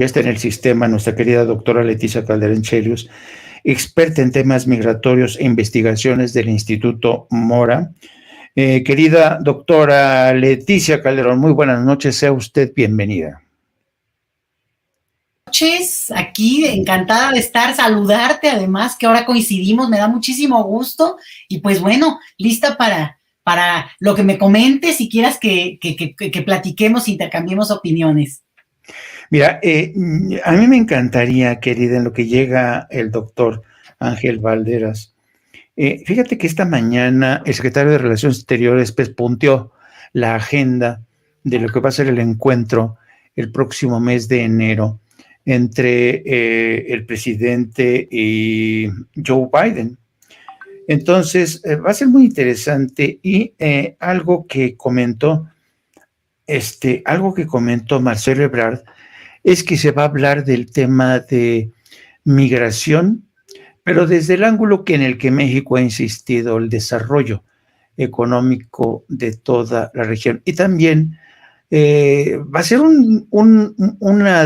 Ya está en el sistema nuestra querida doctora Leticia Calderón Chelius, experta en temas migratorios e investigaciones del Instituto Mora. Querida doctora Leticia Calderón, muy buenas noches, sea usted bienvenida. Noches, aquí encantada de estar, saludarte además, que ahora coincidimos, me da muchísimo gusto y pues bueno, lista para lo que me comentes, si quieras que platiquemos, intercambiemos opiniones. Mira, a mí me encantaría, querida, en lo que llega el doctor Ángel Valderas. Fíjate que esta mañana el secretario de Relaciones Exteriores pues, punteó la agenda de lo que va a ser el encuentro el próximo mes de enero entre el presidente y Joe Biden. Entonces, va a ser muy interesante y algo que comentó Marcelo Ebrard es que se va a hablar del tema de migración, pero desde el ángulo en el que México ha insistido, el desarrollo económico de toda la región. Y también va a ser un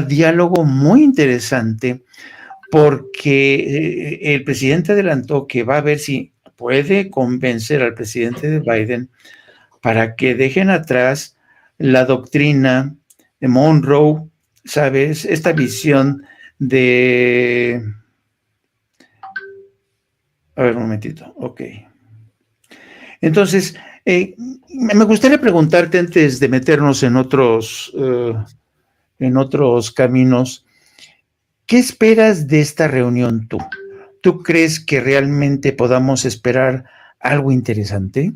diálogo muy interesante porque el presidente adelantó que va a ver si puede convencer al presidente de Biden para que dejen atrás la doctrina de Monroe, ¿sabes? Esta visión de... A ver, un momentito, ok. Entonces, me gustaría preguntarte antes de meternos en otros caminos, ¿qué esperas de esta reunión tú? ¿Tú crees que realmente podamos esperar algo interesante?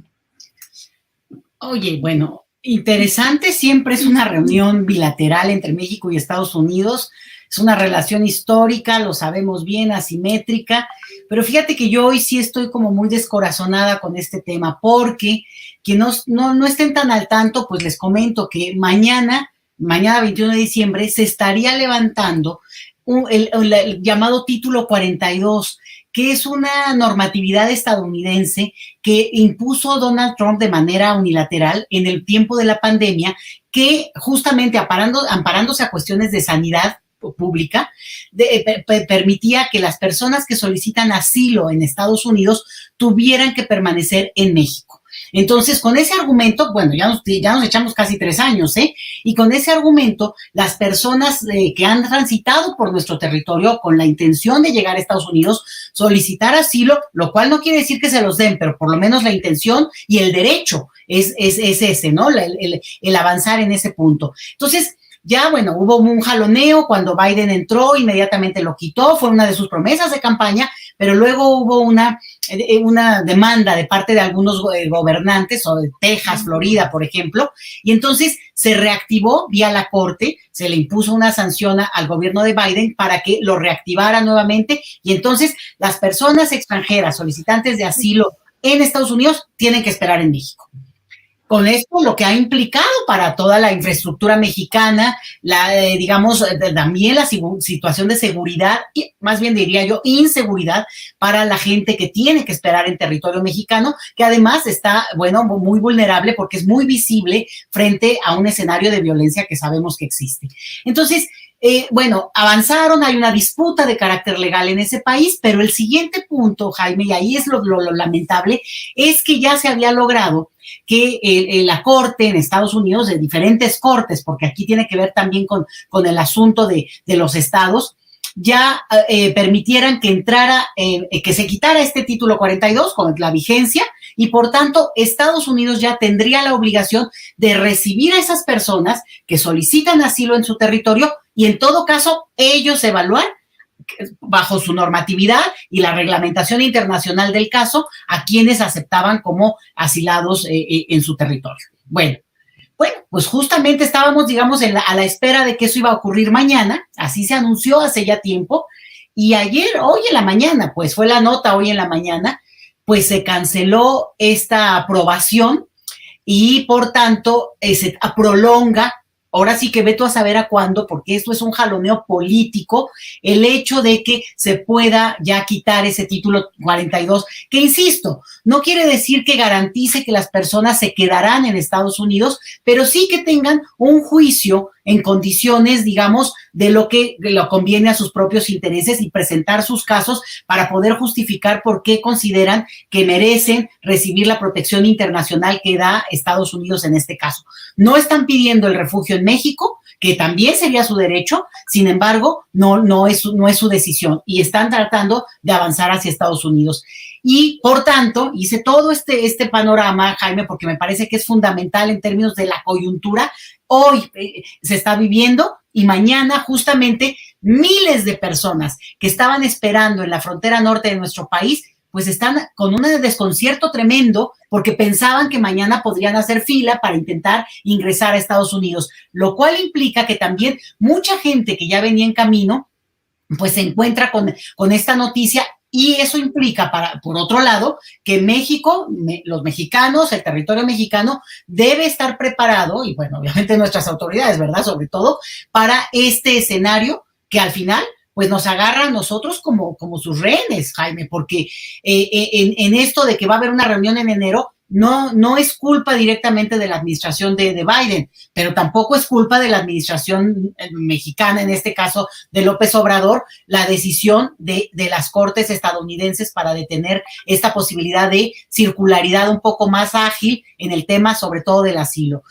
Oye, bueno, interesante siempre es una reunión bilateral entre México y Estados Unidos. Es una relación histórica, lo sabemos bien, asimétrica, pero fíjate que yo hoy sí estoy como muy descorazonada con este tema, porque quienes no estén tan al tanto, pues les comento que mañana 21 de diciembre, se estaría levantando el llamado Título 42, que es una normatividad estadounidense que impuso Donald Trump de manera unilateral en el tiempo de la pandemia, que justamente amparándose a cuestiones de sanidad pública, permitía que las personas que solicitan asilo en Estados Unidos tuvieran que permanecer en México. Entonces, con ese argumento, bueno, ya nos echamos casi 3 años, y con ese argumento, las personas que han transitado por nuestro territorio con la intención de llegar a Estados Unidos, solicitar asilo, lo cual no quiere decir que se los den, pero por lo menos la intención y el derecho es ese, ¿no? El avanzar en ese punto. Entonces, ya, bueno, hubo un jaloneo cuando Biden entró, inmediatamente lo quitó, fue una de sus promesas de campaña, pero luego hubo una demanda de parte de algunos gobernantes, o de Texas, Florida, por ejemplo, y entonces se reactivó vía la corte, se le impuso una sanción al gobierno de Biden para que lo reactivara nuevamente, y entonces las personas extranjeras solicitantes de asilo en Estados Unidos tienen que esperar en México. Con esto lo que ha implicado para toda la infraestructura mexicana, digamos, también la situación de seguridad, y más bien diría yo, inseguridad para la gente que tiene que esperar en territorio mexicano, que además está, bueno, muy vulnerable porque es muy visible frente a un escenario de violencia que sabemos que existe. Entonces, bueno, avanzaron, hay una disputa de carácter legal en ese país, pero el siguiente punto, Jaime, y ahí es lo lamentable, es que ya se había logrado que la corte en Estados Unidos, de diferentes cortes, porque aquí tiene que ver también con el asunto de los estados, ya permitieran que entrara, que se quitara este título 42 con la vigencia, y por tanto Estados Unidos ya tendría la obligación de recibir a esas personas que solicitan asilo en su territorio, y en todo caso ellos evaluar bajo su normatividad y la reglamentación internacional del caso a quienes aceptaban como asilados en su territorio. Bueno, pues justamente estábamos, digamos, a la espera de que eso iba a ocurrir mañana, así se anunció hace ya tiempo, y hoy en la mañana, pues fue la nota hoy en la mañana, pues se canceló esta aprobación y por tanto se prolonga. Ahora sí que ve tú a saber a cuándo, porque esto es un jaloneo político, el hecho de que se pueda ya quitar ese título 42, que insisto, no quiere decir que garantice que las personas se quedarán en Estados Unidos, pero sí que tengan un juicio en condiciones, digamos, de lo que lo conviene a sus propios intereses y presentar sus casos para poder justificar por qué consideran que merecen recibir la protección internacional que da Estados Unidos en este caso. No están pidiendo el refugio en México, que también sería su derecho, sin embargo, no es su decisión y están tratando de avanzar hacia Estados Unidos. Y, por tanto, hice todo este panorama, Jaime, porque me parece que es fundamental en términos de la coyuntura. Hoy se está viviendo y mañana justamente miles de personas que estaban esperando en la frontera norte de nuestro país pues están con un desconcierto tremendo porque pensaban que mañana podrían hacer fila para intentar ingresar a Estados Unidos, lo cual implica que también mucha gente que ya venía en camino, pues se encuentra con esta noticia y eso implica, por otro lado, que México, los mexicanos, el territorio mexicano debe estar preparado, y bueno, obviamente nuestras autoridades, ¿verdad? Sobre todo, para este escenario que al final pues nos agarra a nosotros como sus rehenes, Jaime, porque en esto de que va a haber una reunión en enero, no es culpa directamente de la administración de Biden, pero tampoco es culpa de la administración mexicana, en este caso de López Obrador, la decisión de las cortes estadounidenses para detener esta posibilidad de circularidad un poco más ágil en el tema, sobre todo del asilo.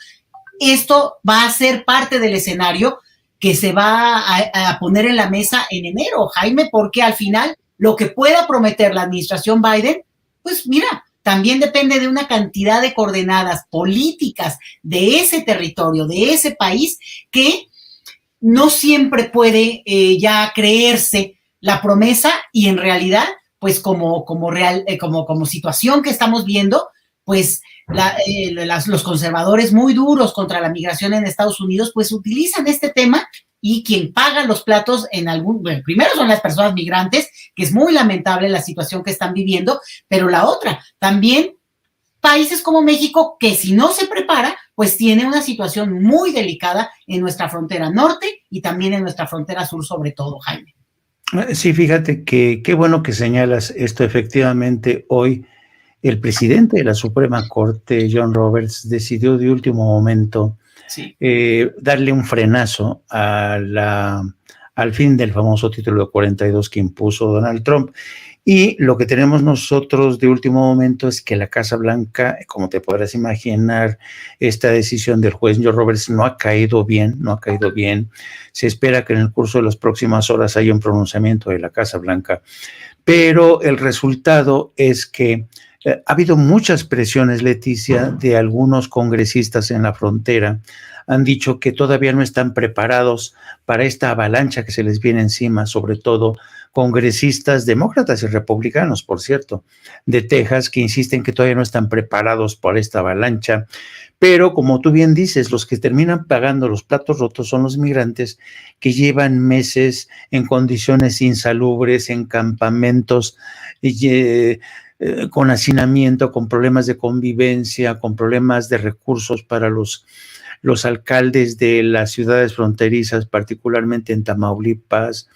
Esto va a ser parte del escenario que se va a poner en la mesa en enero, Jaime, porque al final lo que pueda prometer la administración Biden, pues mira, también depende de una cantidad de coordenadas políticas de ese territorio, de ese país, que no siempre puede ya creerse la promesa y en realidad, pues como situación que estamos viendo, pues los conservadores muy duros contra la migración en Estados Unidos, pues utilizan este tema y quien paga los platos primero son las personas migrantes, que es muy lamentable la situación que están viviendo, pero la otra, también países como México, que si no se prepara, pues tiene una situación muy delicada en nuestra frontera norte y también en nuestra frontera sur, sobre todo, Jaime. Sí, fíjate que qué bueno que señalas esto. Efectivamente, hoy el presidente de la Suprema Corte, John Roberts, decidió de último momento darle un frenazo al fin del famoso título de 42 que impuso Donald Trump. Y lo que tenemos nosotros de último momento es que la Casa Blanca, como te podrás imaginar, esta decisión del juez John Roberts no ha caído bien. Se espera que en el curso de las próximas horas haya un pronunciamiento de la Casa Blanca, pero el resultado es que ha habido muchas presiones, Leticia, de algunos congresistas en la frontera. Han dicho que todavía no están preparados para esta avalancha que se les viene encima, sobre todo congresistas demócratas y republicanos, por cierto, de Texas, que insisten que todavía no están preparados por esta avalancha. Pero, como tú bien dices, los que terminan pagando los platos rotos son los migrantes que llevan meses en condiciones insalubres, en campamentos con hacinamiento, con problemas de convivencia, con problemas de recursos para los alcaldes de las ciudades fronterizas, particularmente en Tamaulipas,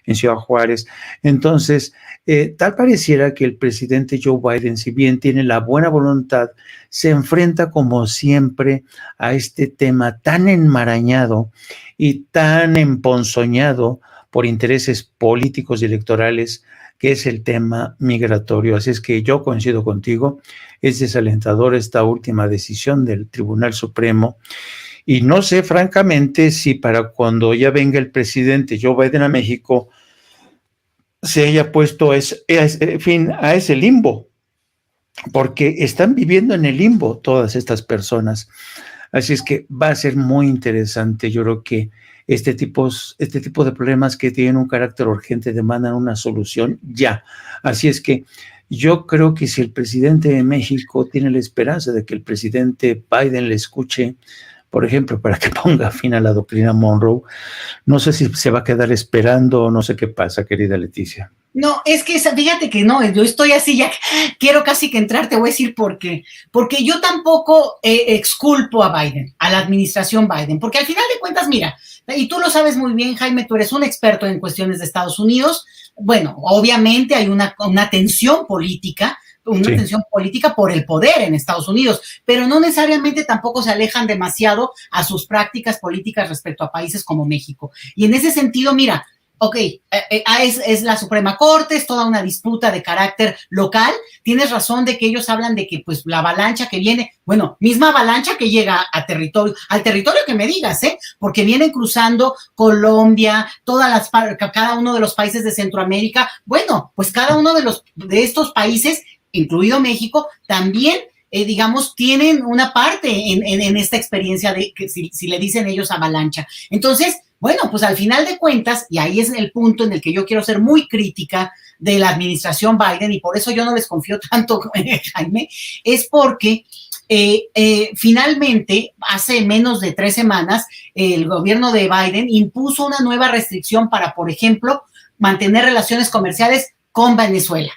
en Ciudad Juárez. Entonces, tal pareciera que el presidente Joe Biden, si bien tiene la buena voluntad, se enfrenta como siempre a este tema tan enmarañado y tan emponzoñado por intereses políticos y electorales, que es el tema migratorio. Así es que yo coincido contigo, es desalentador esta última decisión del Tribunal Supremo, y no sé francamente si para cuando ya venga el presidente Joe Biden a México se haya puesto a ese limbo, porque están viviendo en el limbo todas estas personas. Así es que va a ser muy interesante. Yo creo que este tipo de problemas que tienen un carácter urgente demandan una solución ya. Así es que yo creo que si el presidente de México tiene la esperanza de que el presidente Biden le escuche, por ejemplo, para que ponga fin a la doctrina Monroe, no sé si se va a quedar esperando o no sé qué pasa, querida Leticia. No, es que fíjate que no, yo estoy así, ya quiero casi que entrar, te voy a decir por qué. Porque yo tampoco exculpo a Biden, a la administración Biden, porque al final de cuentas, mira, y tú lo sabes muy bien, Jaime, tú eres un experto en cuestiones de Estados Unidos. Bueno, obviamente hay una tensión política, una tensión política por el poder en Estados Unidos, pero no necesariamente tampoco se alejan demasiado a sus prácticas políticas respecto a países como México. Y en ese sentido, mira, ok, es la Suprema Corte, es toda una disputa de carácter local. Tienes razón de que ellos hablan de que pues la avalancha que viene, bueno, misma avalancha que llega al territorio que me digas, porque vienen cruzando Colombia, cada uno de los países de Centroamérica. Bueno, pues cada uno de estos países, incluido México, también digamos, tienen una parte en esta experiencia de que si le dicen ellos avalancha. Entonces, bueno, pues al final de cuentas, y ahí es el punto en el que yo quiero ser muy crítica de la administración Biden, y por eso yo no les confío tanto, Jaime, es porque finalmente, hace menos de 3 semanas, el gobierno de Biden impuso una nueva restricción para, por ejemplo, mantener relaciones comerciales con Venezuela.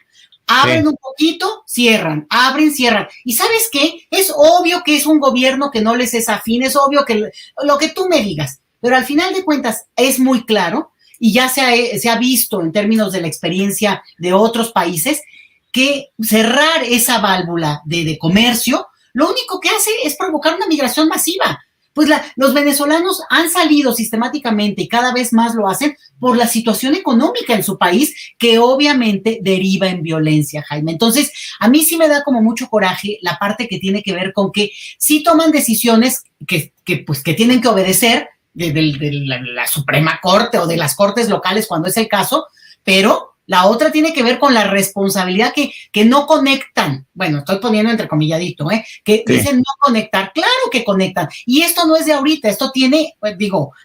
Abren un poquito, cierran, abren, cierran. ¿Y sabes qué? Es obvio que es un gobierno que no les es afín, es obvio que lo que tú me digas, pero al final de cuentas es muy claro y ya se ha visto en términos de la experiencia de otros países que cerrar esa válvula de comercio lo único que hace es provocar una migración masiva. Pues los venezolanos han salido sistemáticamente y cada vez más lo hacen por la situación económica en su país, que obviamente deriva en violencia, Jaime. Entonces, a mí sí me da como mucho coraje la parte que tiene que ver con que sí toman decisiones que tienen que obedecer de la Suprema Corte o de las cortes locales cuando es el caso, pero la otra tiene que ver con la responsabilidad que no conectan. Bueno, estoy poniendo entrecomilladito, que dicen no conectar. Claro que conectan. Y esto no es de ahorita, esto tiene,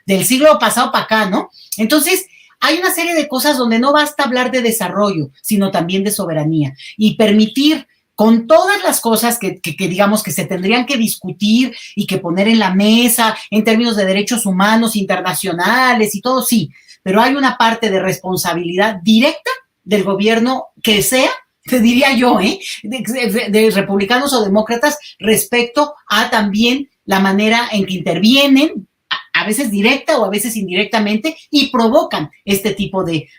del siglo pasado para acá, ¿no? Entonces, hay una serie de cosas donde no basta hablar de desarrollo, sino también de soberanía. Y permitir, con todas las cosas que digamos que se tendrían que discutir y que poner en la mesa en términos de derechos humanos internacionales y todo, sí, pero hay una parte de responsabilidad directa del gobierno que sea, te diría yo, de republicanos o demócratas respecto a también la manera en que intervienen, a veces directa o a veces indirectamente, y provocan este tipo de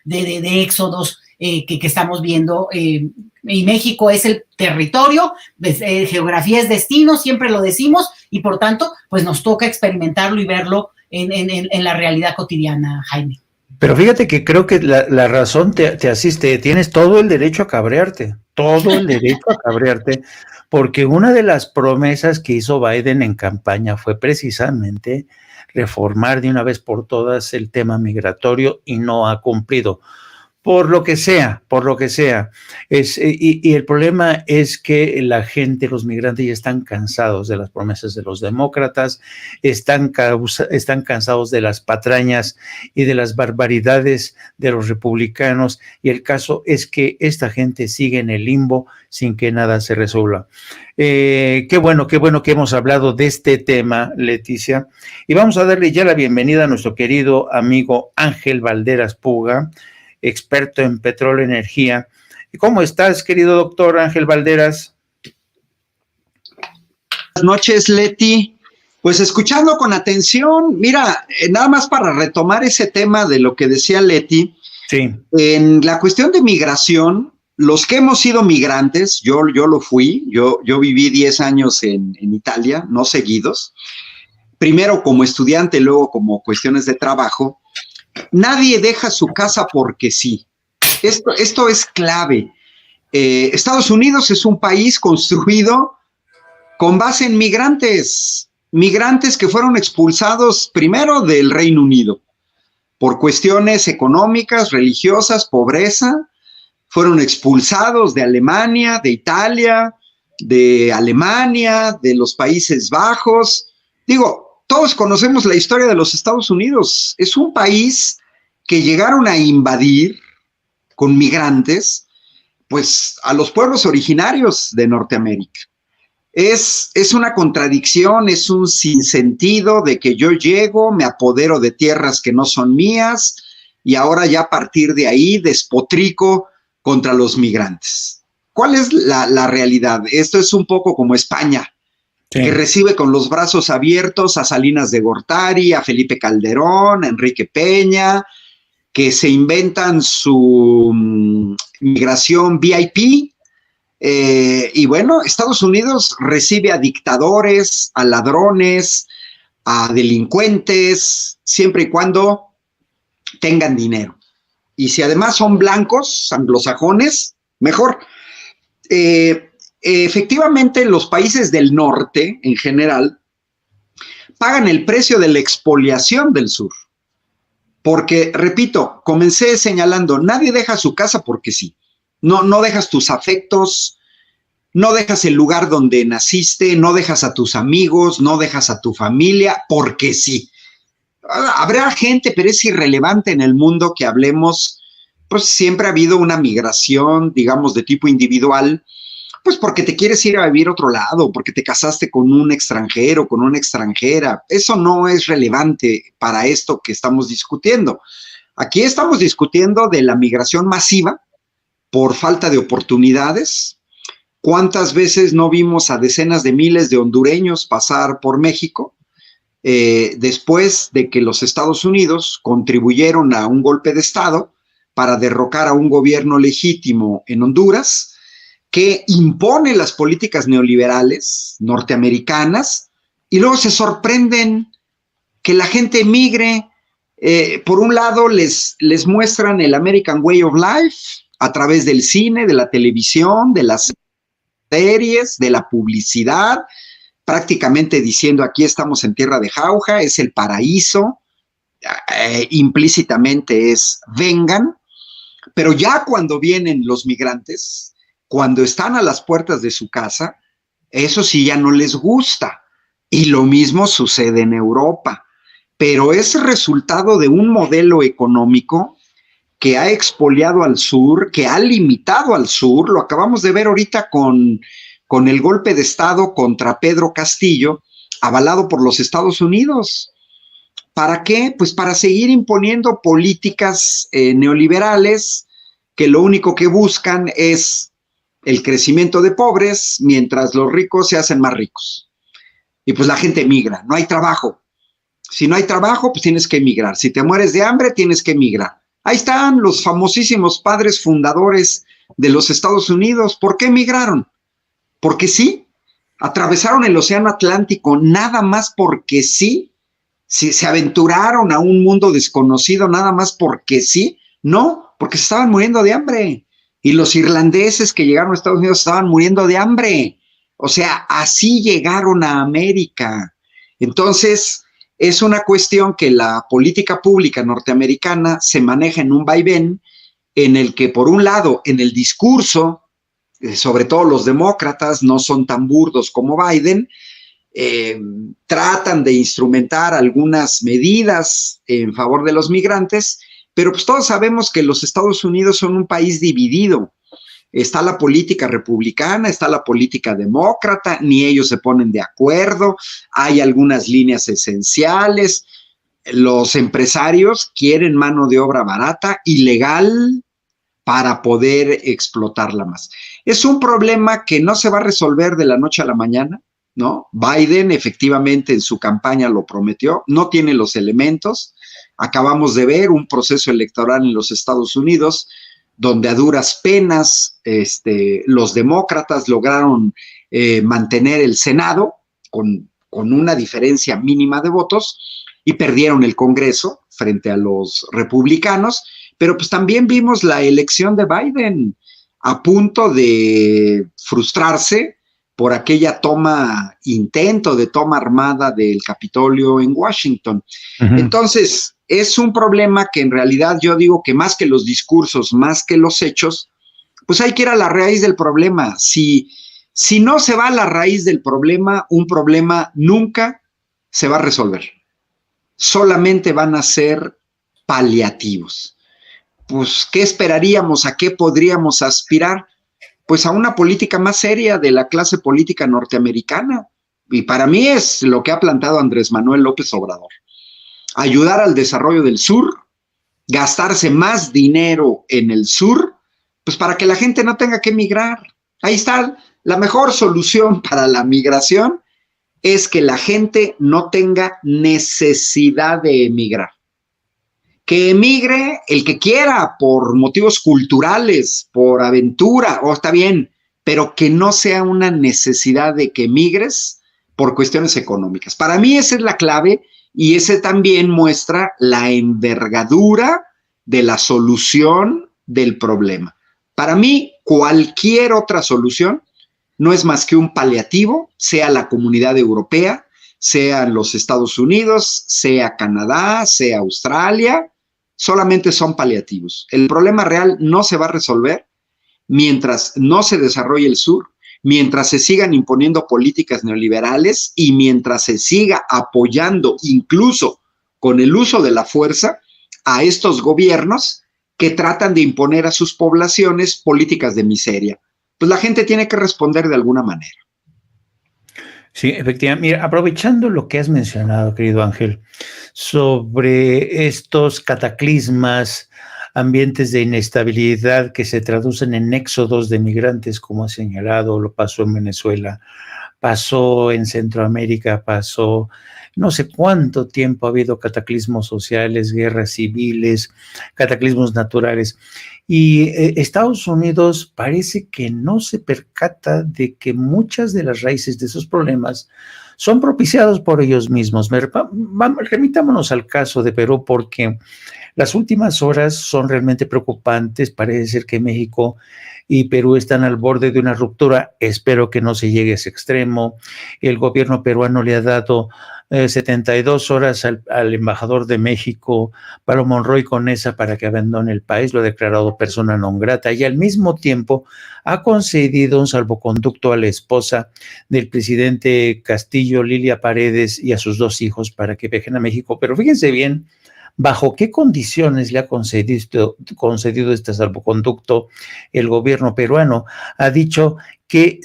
éxodos que estamos viendo. Y México es el territorio, geografía es destino, siempre lo decimos, y por tanto, pues nos toca experimentarlo y verlo en la realidad cotidiana, Jaime. Pero fíjate que creo que la razón te asiste, tienes todo el derecho a cabrearte, porque una de las promesas que hizo Biden en campaña fue precisamente reformar de una vez por todas el tema migratorio y no ha cumplido. Por lo que sea. Y el problema es que la gente, los migrantes, ya están cansados de las promesas de los demócratas, están cansados de las patrañas y de las barbaridades de los republicanos, y el caso es que esta gente sigue en el limbo sin que nada se resuelva. Qué bueno que hemos hablado de este tema, Leticia, y vamos a darle ya la bienvenida a nuestro querido amigo Ángel Valderas Puga, experto en petróleo y energía. ¿Cómo estás, querido doctor Ángel Valderas? Buenas noches, Leti. Pues escuchando con atención, mira, nada más para retomar ese tema de lo que decía Leti, sí. En la cuestión de migración, los que hemos sido migrantes, yo lo fui, yo viví 10 años en Italia, no seguidos, primero como estudiante, luego como cuestiones de trabajo. Nadie deja su casa porque sí. Esto es clave. Estados Unidos es un país construido con base en migrantes que fueron expulsados primero del Reino Unido por cuestiones económicas, religiosas, pobreza. Fueron expulsados de Alemania, de Italia, de Alemania, de los Países Bajos. Todos conocemos la historia de los Estados Unidos. Es un país que llegaron a invadir con migrantes, pues, a los pueblos originarios de Norteamérica. Es una contradicción, es un sinsentido de que yo llego, me apodero de tierras que no son mías y ahora ya a partir de ahí despotrico contra los migrantes. ¿Cuál es la realidad? Esto es un poco como España. Sí. Que recibe con los brazos abiertos a Salinas de Gortari, a Felipe Calderón, a Enrique Peña, que se inventan su migración VIP, Y bueno, Estados Unidos recibe a dictadores, a ladrones, a delincuentes, siempre y cuando tengan dinero. Y si además son blancos, anglosajones, mejor. Efectivamente, los países del norte, en general, pagan el precio de la expoliación del sur. Porque, repito, comencé señalando, nadie deja su casa porque sí. No dejas tus afectos, no dejas el lugar donde naciste, no dejas a tus amigos, no dejas a tu familia porque sí. Habrá gente, pero es irrelevante en el mundo que hablemos, pues siempre ha habido una migración, digamos, de tipo individual, pues porque te quieres ir a vivir a otro lado, porque te casaste con un extranjero, con una extranjera. Eso no es relevante para esto que estamos discutiendo. Aquí estamos discutiendo de la migración masiva por falta de oportunidades. ¿Cuántas veces no vimos a decenas de miles de hondureños pasar por México después de que los Estados Unidos contribuyeron a un golpe de Estado para derrocar a un gobierno legítimo en Honduras que impone las políticas neoliberales norteamericanas y luego se sorprenden que la gente emigre? Por un lado les muestran el American Way of Life a través del cine, de la televisión, de las series, de la publicidad, prácticamente diciendo aquí estamos en tierra de jauja, es el paraíso, implícitamente es vengan, pero ya cuando vienen los migrantes, cuando están a las puertas de su casa, eso sí ya no les gusta. Y lo mismo sucede en Europa, pero es resultado de un modelo económico que ha expoliado al sur, que ha limitado al sur. Lo acabamos de ver ahorita con el golpe de Estado contra Pedro Castillo, avalado por los Estados Unidos. ¿Para qué? Pues para seguir imponiendo políticas neoliberales que lo único que buscan es el crecimiento de pobres, mientras los ricos se hacen más ricos. Y pues la gente emigra, no hay trabajo. Si no hay trabajo, pues tienes que emigrar. Si te mueres de hambre, tienes que emigrar. Ahí están los famosísimos padres fundadores de los Estados Unidos. ¿Por qué emigraron? Porque sí, atravesaron el Océano Atlántico nada más porque sí. Si se aventuraron a un mundo desconocido nada más porque sí. No, porque se estaban muriendo de hambre. Y los irlandeses que llegaron a Estados Unidos estaban muriendo de hambre. O sea, así llegaron a América. Entonces, es una cuestión que la política pública norteamericana se maneja en un vaivén en el que, por un lado, en el discurso, sobre todo los demócratas, no son tan burdos como Biden, tratan de instrumentar algunas medidas en favor de los migrantes, pero pues todos sabemos que los Estados Unidos son un país dividido. Está la política republicana, está la política demócrata, ni ellos se ponen de acuerdo, hay algunas líneas esenciales, los empresarios quieren mano de obra barata, ilegal, para poder explotarla más. Es un problema que no se va a resolver de la noche a la mañana, ¿no? Biden efectivamente en su campaña lo prometió, no tiene los elementos. Acabamos de ver un proceso electoral en los Estados Unidos donde a duras penas los demócratas lograron mantener el Senado con una diferencia mínima de votos y perdieron el Congreso frente a los republicanos, pero pues también vimos la elección de Biden a punto de frustrarse por aquella intento de toma armada del Capitolio en Washington. Entonces, es un problema que en realidad yo digo que más que los discursos, más que los hechos, pues hay que ir a la raíz del problema. Si no se va a la raíz del problema, un problema nunca se va a resolver. Solamente van a ser paliativos. Pues, ¿qué esperaríamos? ¿A qué podríamos aspirar? Pues a una política más seria de la clase política norteamericana. Y para mí es lo que ha plantado Andrés Manuel López Obrador. Ayudar al desarrollo del sur, gastarse más dinero en el sur, pues para que la gente no tenga que emigrar. Ahí está, la mejor solución para la migración es que la gente no tenga necesidad de emigrar. Que emigre el que quiera por motivos culturales, por aventura, está bien, pero que no sea una necesidad de que migres por cuestiones económicas. Para mí esa es la clave y ese también muestra la envergadura de la solución del problema. Para mí, cualquier otra solución no es más que un paliativo, sea la Comunidad Europea, sean los Estados Unidos, sea Canadá, sea Australia, solamente son paliativos. El problema real no se va a resolver mientras no se desarrolle el sur, mientras se sigan imponiendo políticas neoliberales y mientras se siga apoyando incluso con el uso de la fuerza a estos gobiernos que tratan de imponer a sus poblaciones políticas de miseria. Pues la gente tiene que responder de alguna manera. Sí, efectivamente. Mira, aprovechando lo que has mencionado, querido Ángel, sobre estos cataclismas, ambientes de inestabilidad que se traducen en éxodos de migrantes, como ha señalado, lo pasó en Venezuela, pasó en Centroamérica, pasó no sé cuánto tiempo ha habido cataclismos sociales, guerras civiles, cataclismos naturales. Y Estados Unidos parece que no se percata de que muchas de las raíces de esos problemas son propiciados por ellos mismos. Remitámonos al caso de Perú, porque las últimas horas son realmente preocupantes. Parece ser que México y Perú están al borde de una ruptura. Espero que no se llegue a ese extremo. El gobierno peruano le ha dado 72 horas al embajador de México, Pablo Monroy Conesa, para que abandone el país. Lo ha declarado persona non grata y al mismo tiempo ha concedido un salvoconducto a la esposa del presidente Castillo, Lilia Paredes, y a sus 2 hijos para que viajen a México. Pero fíjense bien, ¿bajo qué condiciones le ha concedido este salvoconducto el gobierno peruano? Ha dicho que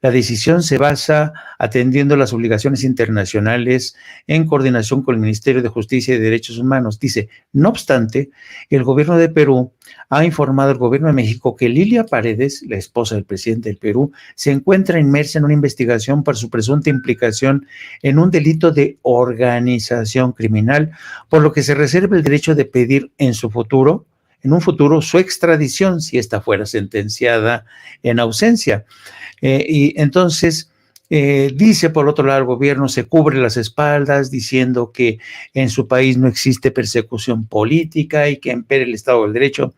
la decisión se basa atendiendo las obligaciones internacionales en coordinación con el Ministerio de Justicia y Derechos Humanos. Dice, no obstante, el gobierno de Perú ha informado al gobierno de México que Lilia Paredes, la esposa del presidente del Perú, se encuentra inmersa en una investigación por su presunta implicación en un delito de organización criminal, por lo que se reserva el derecho de pedir en un futuro, su extradición si ésta fuera sentenciada en ausencia. Y entonces dice, por otro lado, el gobierno se cubre las espaldas diciendo que en su país no existe persecución política y que impera el Estado del Derecho.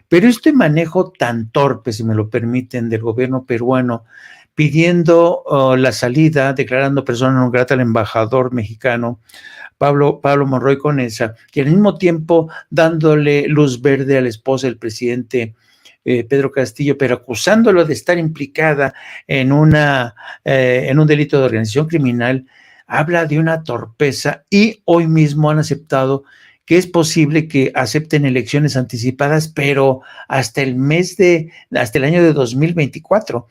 Pero este manejo tan torpe, si me lo permiten, del gobierno peruano, pidiendo la salida, declarando persona non grata al embajador mexicano Pablo Monroy Conesa, y al mismo tiempo dándole luz verde a la esposa del presidente Pedro Castillo, pero acusándolo de estar implicada en un delito de organización criminal, habla de una torpeza. Y hoy mismo han aceptado que es posible que acepten elecciones anticipadas, pero hasta el año de 2024.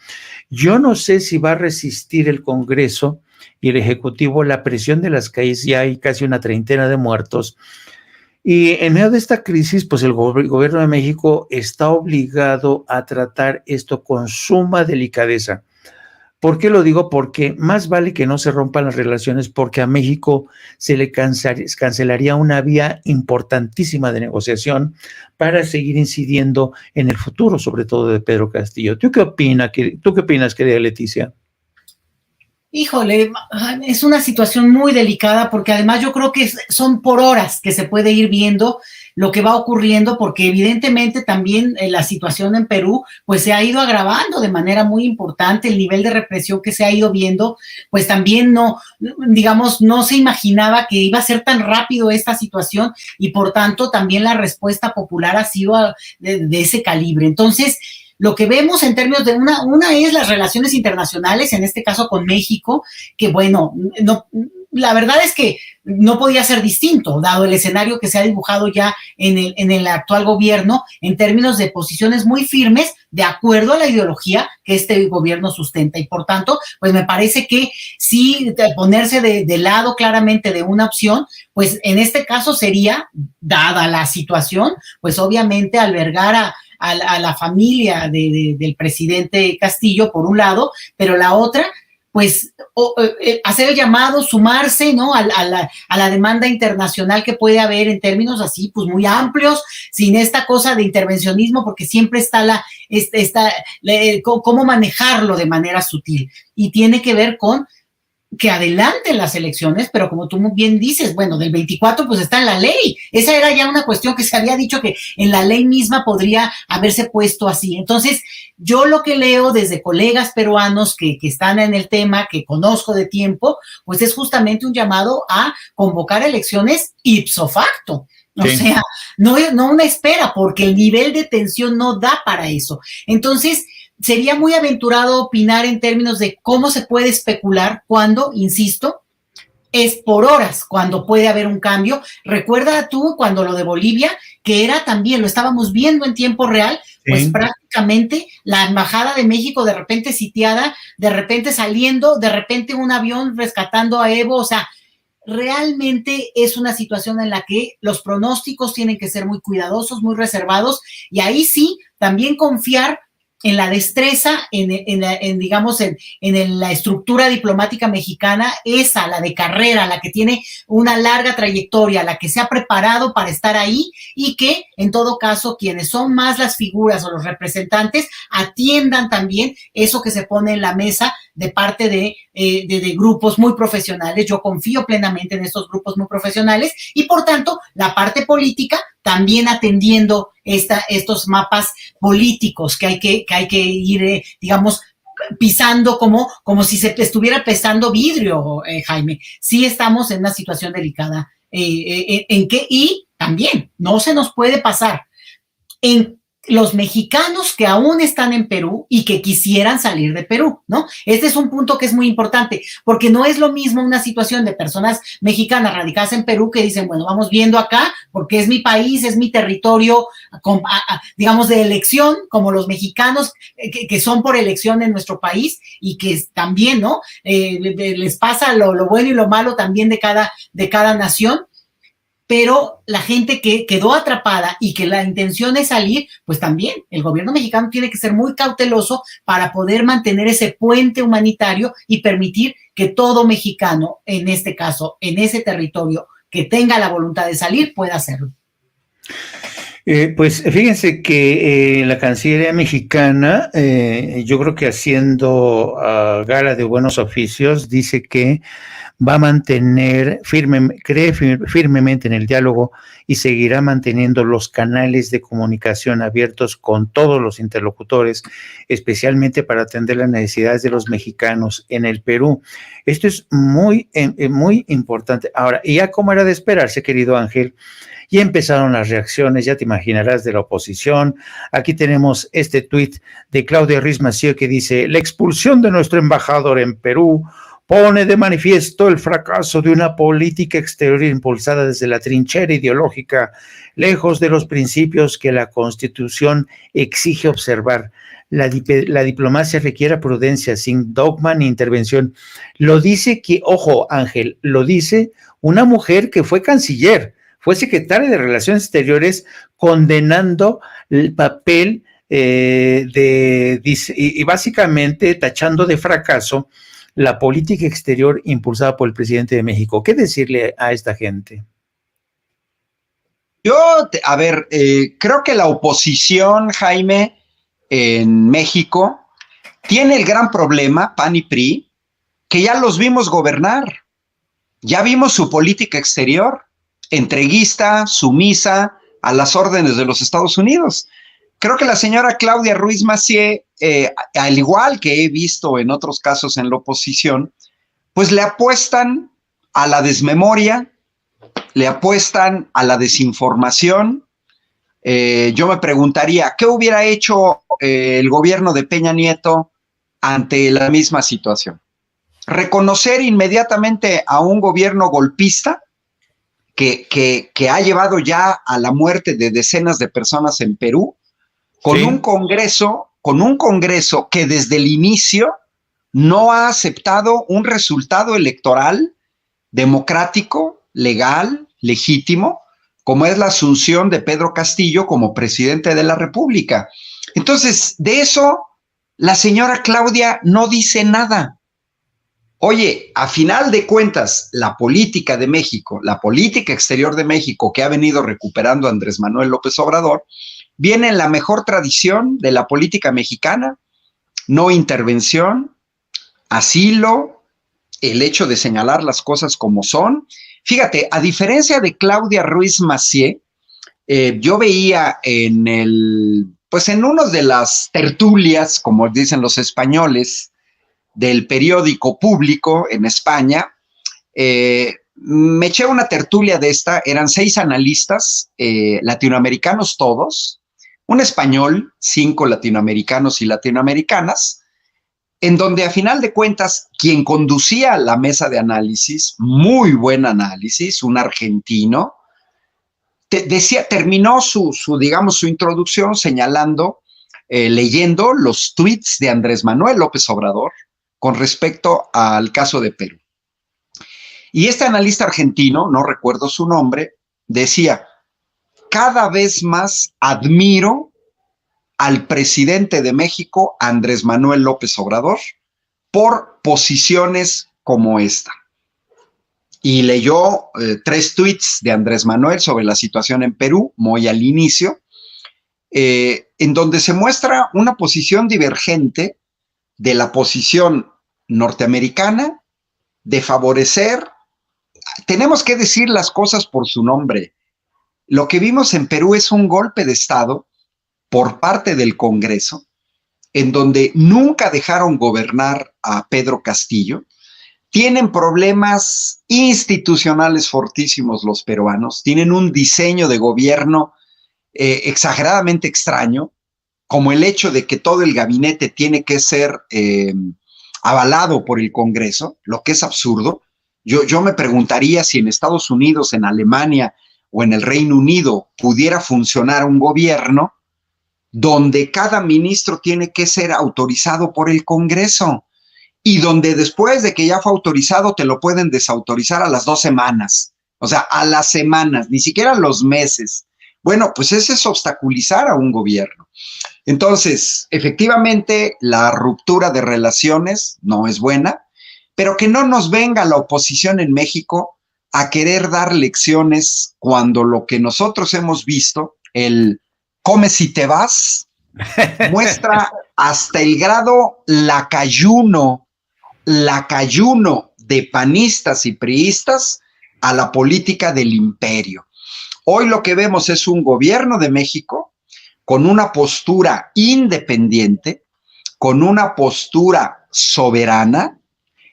Yo no sé si va a resistir el Congreso y el Ejecutivo la presión de las calles. Ya hay casi una treintena de muertos. Y en medio de esta crisis, pues el gobierno de México está obligado a tratar esto con suma delicadeza. ¿Por qué lo digo? Porque más vale que no se rompan las relaciones, porque a México se le cancelaría una vía importantísima de negociación para seguir incidiendo en el futuro, sobre todo de Pedro Castillo. ¿Tú qué opinas, querida Leticia? Híjole, es una situación muy delicada porque además yo creo que son por horas que se puede ir viendo lo que va ocurriendo, porque evidentemente también la situación en Perú pues se ha ido agravando de manera muy importante. El nivel de represión que se ha ido viendo pues también no se imaginaba que iba a ser tan rápido esta situación, y por tanto también la respuesta popular ha sido de ese calibre. Entonces, lo que vemos en términos de una es las relaciones internacionales, en este caso con México, que bueno, la verdad es que no podía ser distinto, dado el escenario que se ha dibujado ya en el actual gobierno, en términos de posiciones muy firmes, de acuerdo a la ideología que este gobierno sustenta. Y por tanto, pues me parece que sí, ponerse de lado claramente de una opción, pues en este caso sería, dada la situación, pues obviamente albergar a la familia del presidente Castillo, por un lado, pero la otra, pues hacer el llamado, sumarse, ¿no?, a la demanda internacional que puede haber en términos así, pues muy amplios, sin esta cosa de intervencionismo, porque siempre está cómo manejarlo de manera sutil. Y tiene que ver con que adelanten las elecciones, pero como tú muy bien dices, bueno, del 24 pues está en la ley. Esa era ya una cuestión que se había dicho que en la ley misma podría haberse puesto así. Entonces, yo lo que leo desde colegas peruanos que están en el tema, que conozco de tiempo, pues es justamente un llamado a convocar elecciones ipso facto. O sea, no una espera, porque el nivel de tensión no da para eso. Entonces, sería muy aventurado opinar en términos de cómo se puede especular cuando, insisto, es por horas cuando puede haber un cambio. Recuerda tú cuando lo de Bolivia, que era también, lo estábamos viendo en tiempo real, pues prácticamente la Embajada de México de repente sitiada, de repente saliendo, de repente un avión rescatando a Evo, o sea, realmente es una situación en la que los pronósticos tienen que ser muy cuidadosos, muy reservados, y ahí sí, también confiar en la destreza, digamos, en la estructura diplomática mexicana, esa, la de carrera, la que tiene una larga trayectoria, la que se ha preparado para estar ahí y que, en todo caso, quienes son más las figuras o los representantes atiendan también eso que se pone en la mesa de parte de grupos muy profesionales. Yo confío plenamente en estos grupos muy profesionales y, por tanto, la parte política también atendiendo estos mapas políticos que hay que ir, digamos, pisando como si se estuviera pesando vidrio, Jaime. Sí estamos en una situación delicada y también no se nos puede pasar en los mexicanos que aún están en Perú y que quisieran salir de Perú, ¿no? Este es un punto que es muy importante, porque no es lo mismo una situación de personas mexicanas radicadas en Perú que dicen, bueno, vamos viendo acá, porque es mi país, es mi territorio, digamos, de elección, como los mexicanos que son por elección en nuestro país y que también, ¿no? Les pasa lo bueno y lo malo también de cada nación. Pero la gente que quedó atrapada y que la intención es salir, pues también el gobierno mexicano tiene que ser muy cauteloso para poder mantener ese puente humanitario y permitir que todo mexicano, en este caso, en ese territorio, que tenga la voluntad de salir, pueda hacerlo. Pues fíjense que la Cancillería mexicana, yo creo que haciendo gala de buenos oficios, dice que va a mantener cree firmemente en el diálogo y seguirá manteniendo los canales de comunicación abiertos con todos los interlocutores, especialmente para atender las necesidades de los mexicanos en el Perú. Esto es muy, muy importante. Ahora, y ya como era de esperarse, querido Ángel, ya empezaron las reacciones, ya te imaginarás, de la oposición. Aquí tenemos este tuit de Claudia Ruiz Massieu que dice: la expulsión de nuestro embajador en Perú pone de manifiesto el fracaso de una política exterior impulsada desde la trinchera ideológica, lejos de los principios que la Constitución exige observar. La diplomacia requiere prudencia, sin dogma ni intervención. Lo dice ojo, Ángel, lo dice una mujer que fue canciller, fue secretaria de Relaciones Exteriores, condenando el papel y básicamente tachando de fracaso la política exterior impulsada por el presidente de México. ¿Qué decirle a esta gente? Yo, creo que la oposición, Jaime, en México, tiene el gran problema, PAN y PRI, que ya los vimos gobernar. Ya vimos su política exterior, entreguista, sumisa a las órdenes de los Estados Unidos. Creo que la señora Claudia Ruiz Massieu, al igual que he visto en otros casos en la oposición, pues le apuestan a la desmemoria, le apuestan a la desinformación. Yo me preguntaría, ¿qué hubiera hecho el gobierno de Peña Nieto ante la misma situación? Reconocer inmediatamente a un gobierno golpista que ha llevado ya a la muerte de decenas de personas en Perú, con un congreso que desde el inicio no ha aceptado un resultado electoral democrático, legal, legítimo, como es la asunción de Pedro Castillo como presidente de la República. Entonces, de eso la señora Claudia no dice nada. Oye, a final de cuentas, la política de México, la política exterior de México que ha venido recuperando Andrés Manuel López Obrador, viene en la mejor tradición de la política mexicana: no intervención, asilo, el hecho de señalar las cosas como son. Fíjate, a diferencia de Claudia Ruiz Massieu, yo veía pues en una de las tertulias, como dicen los españoles, del periódico Público en España, me eché una tertulia de esta, eran 6 analistas, latinoamericanos todos, un español, 5 latinoamericanos y latinoamericanas, en donde a final de cuentas, quien conducía la mesa de análisis, muy buen análisis, un argentino, terminó su introducción señalando, leyendo los tweets de Andrés Manuel López Obrador con respecto al caso de Perú. Y este analista argentino, no recuerdo su nombre, decía: cada vez más admiro al presidente de México, Andrés Manuel López Obrador, por posiciones como esta. Y leyó 3 tweets de Andrés Manuel sobre la situación en Perú, muy al inicio, en donde se muestra una posición divergente de la posición norteamericana de favorecer. Tenemos que decir las cosas por su nombre. Lo que vimos en Perú es un golpe de Estado por parte del Congreso, en donde nunca dejaron gobernar a Pedro Castillo. Tienen problemas institucionales fortísimos los peruanos, tienen un diseño de gobierno exageradamente extraño, como el hecho de que todo el gabinete tiene que ser avalado por el Congreso, lo que es absurdo. Yo me preguntaría si en Estados Unidos, en Alemania o en el Reino Unido pudiera funcionar un gobierno donde cada ministro tiene que ser autorizado por el Congreso y donde después de que ya fue autorizado te lo pueden desautorizar a las 2 semanas, o sea, a las semanas, ni siquiera a los meses. Bueno, pues ese es obstaculizar a un gobierno. Entonces, efectivamente, la ruptura de relaciones no es buena, pero que no nos venga la oposición en México a querer dar lecciones cuando lo que nosotros hemos visto, el come si te vas, muestra hasta el grado lacayuno de panistas y priistas a la política del imperio. Hoy lo que vemos es un gobierno de México con una postura independiente, con una postura soberana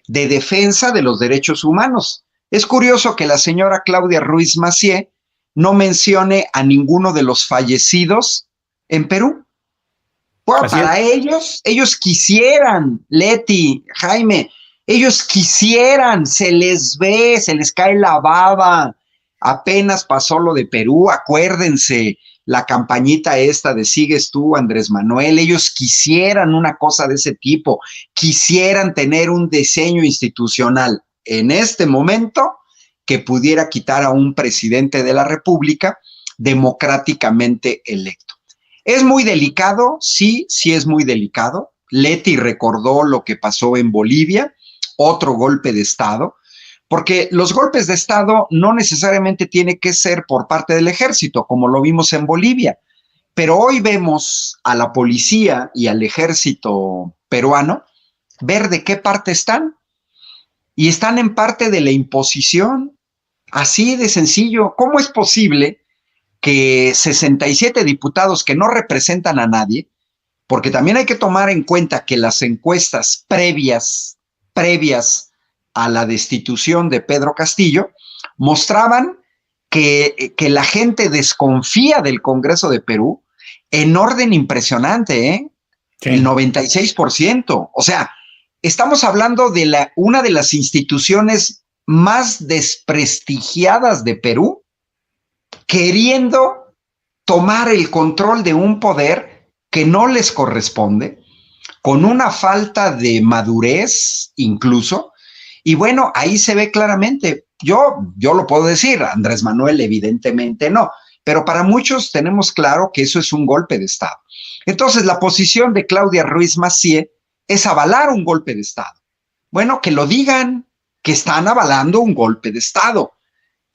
de defensa de los derechos humanos. Es curioso que la señora Claudia Ruiz Massieu no mencione a ninguno de los fallecidos en Perú. Bueno, para ellos quisieran, Leti, Jaime, ellos quisieran, se les ve, se les cae la baba. Apenas pasó lo de Perú, acuérdense, la campañita esta de sigues tú, Andrés Manuel, ellos quisieran una cosa de ese tipo, quisieran tener un diseño institucional en este momento que pudiera quitar a un presidente de la República democráticamente electo. ¿Es muy delicado? Sí, sí es muy delicado. Leti recordó lo que pasó en Bolivia, otro golpe de Estado, porque los golpes de Estado no necesariamente tienen que ser por parte del ejército, como lo vimos en Bolivia, pero hoy vemos a la policía y al ejército peruano ver de qué parte están, y están en parte de la imposición, así de sencillo. ¿Cómo es posible que 67 diputados que no representan a nadie, porque también hay que tomar en cuenta que las encuestas previas a la destitución de Pedro Castillo mostraban que la gente desconfía del Congreso de Perú en orden impresionante, ¿eh? Sí. El 96%. O sea, estamos hablando de una de las instituciones más desprestigiadas de Perú, queriendo tomar el control de un poder que no les corresponde, con una falta de madurez incluso. Y bueno, ahí se ve claramente. Yo lo puedo decir, Andrés Manuel evidentemente no, pero para muchos tenemos claro que eso es un golpe de Estado. Entonces, la posición de Claudia Ruiz Massieu es avalar un golpe de Estado. Bueno, que lo digan, que están avalando un golpe de Estado.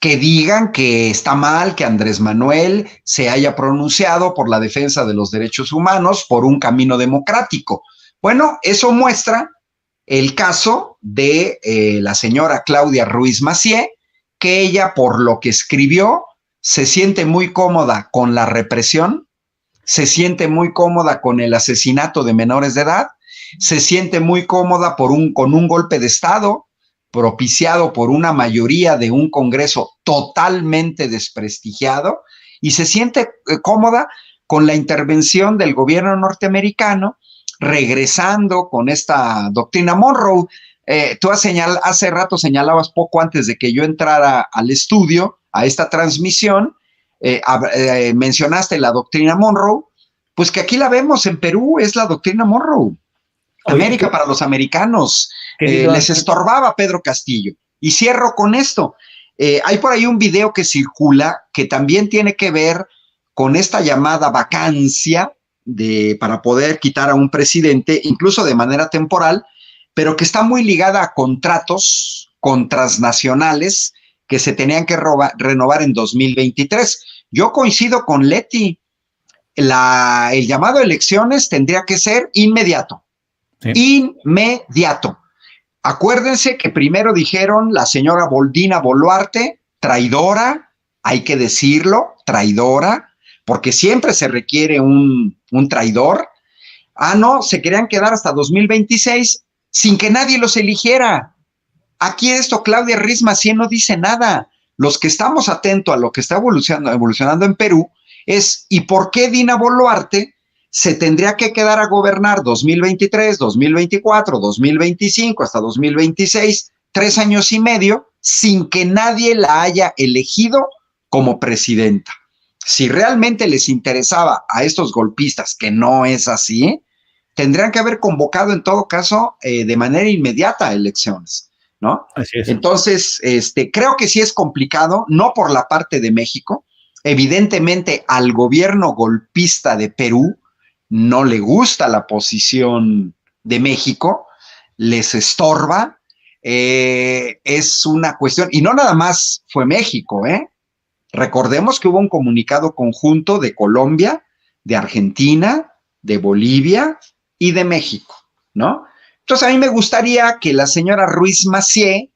que digan que está mal que Andrés Manuel se haya pronunciado por la defensa de los derechos humanos por un camino democrático. Bueno, eso muestra el caso de la señora Claudia Ruiz Massieu, que ella, por lo que escribió, se siente muy cómoda con la represión, se siente muy cómoda con el asesinato de menores de edad, se siente muy cómoda con un golpe de Estado propiciado por una mayoría de un Congreso totalmente desprestigiado, y se siente cómoda con la intervención del gobierno norteamericano, regresando con esta doctrina Monroe. Tú hace rato señalabas, poco antes de que yo entrara al estudio, a esta transmisión, mencionaste la doctrina Monroe, pues que aquí la vemos en Perú, es la doctrina Monroe. América para los americanos. Les estorbaba Pedro Castillo. Y cierro con esto. Hay por ahí un video que circula que también tiene que ver con esta llamada vacancia para poder quitar a un presidente, incluso de manera temporal, pero que está muy ligada a contratos transnacionales que se tenían que renovar en 2023. Yo coincido con Leti. El llamado a elecciones tendría que ser inmediato. Sí. Inmediato. Acuérdense que primero dijeron la señora Dina Boluarte, traidora, hay que decirlo, traidora, porque siempre se requiere un traidor. No, se querían quedar hasta 2026 sin que nadie los eligiera. Aquí Claudia Ruiz Massieu no dice nada. Los que estamos atentos a lo que está evolucionando en Perú es, ¿y por qué Dina Boluarte se tendría que quedar a gobernar 2023, 2024, 2025, hasta 2026, 3 años y medio, sin que nadie la haya elegido como presidenta? Si realmente les interesaba a estos golpistas, que no es así, tendrían que haber convocado en todo caso de manera inmediata a elecciones, ¿no? Así es. Entonces, creo que sí es complicado, no por la parte de México. Evidentemente al gobierno golpista de Perú no le gusta la posición de México, les estorba, es una cuestión, y no nada más fue México, recordemos que hubo un comunicado conjunto de Colombia, de Argentina, de Bolivia y de México, ¿no? Entonces a mí me gustaría que la señora Ruiz Massieu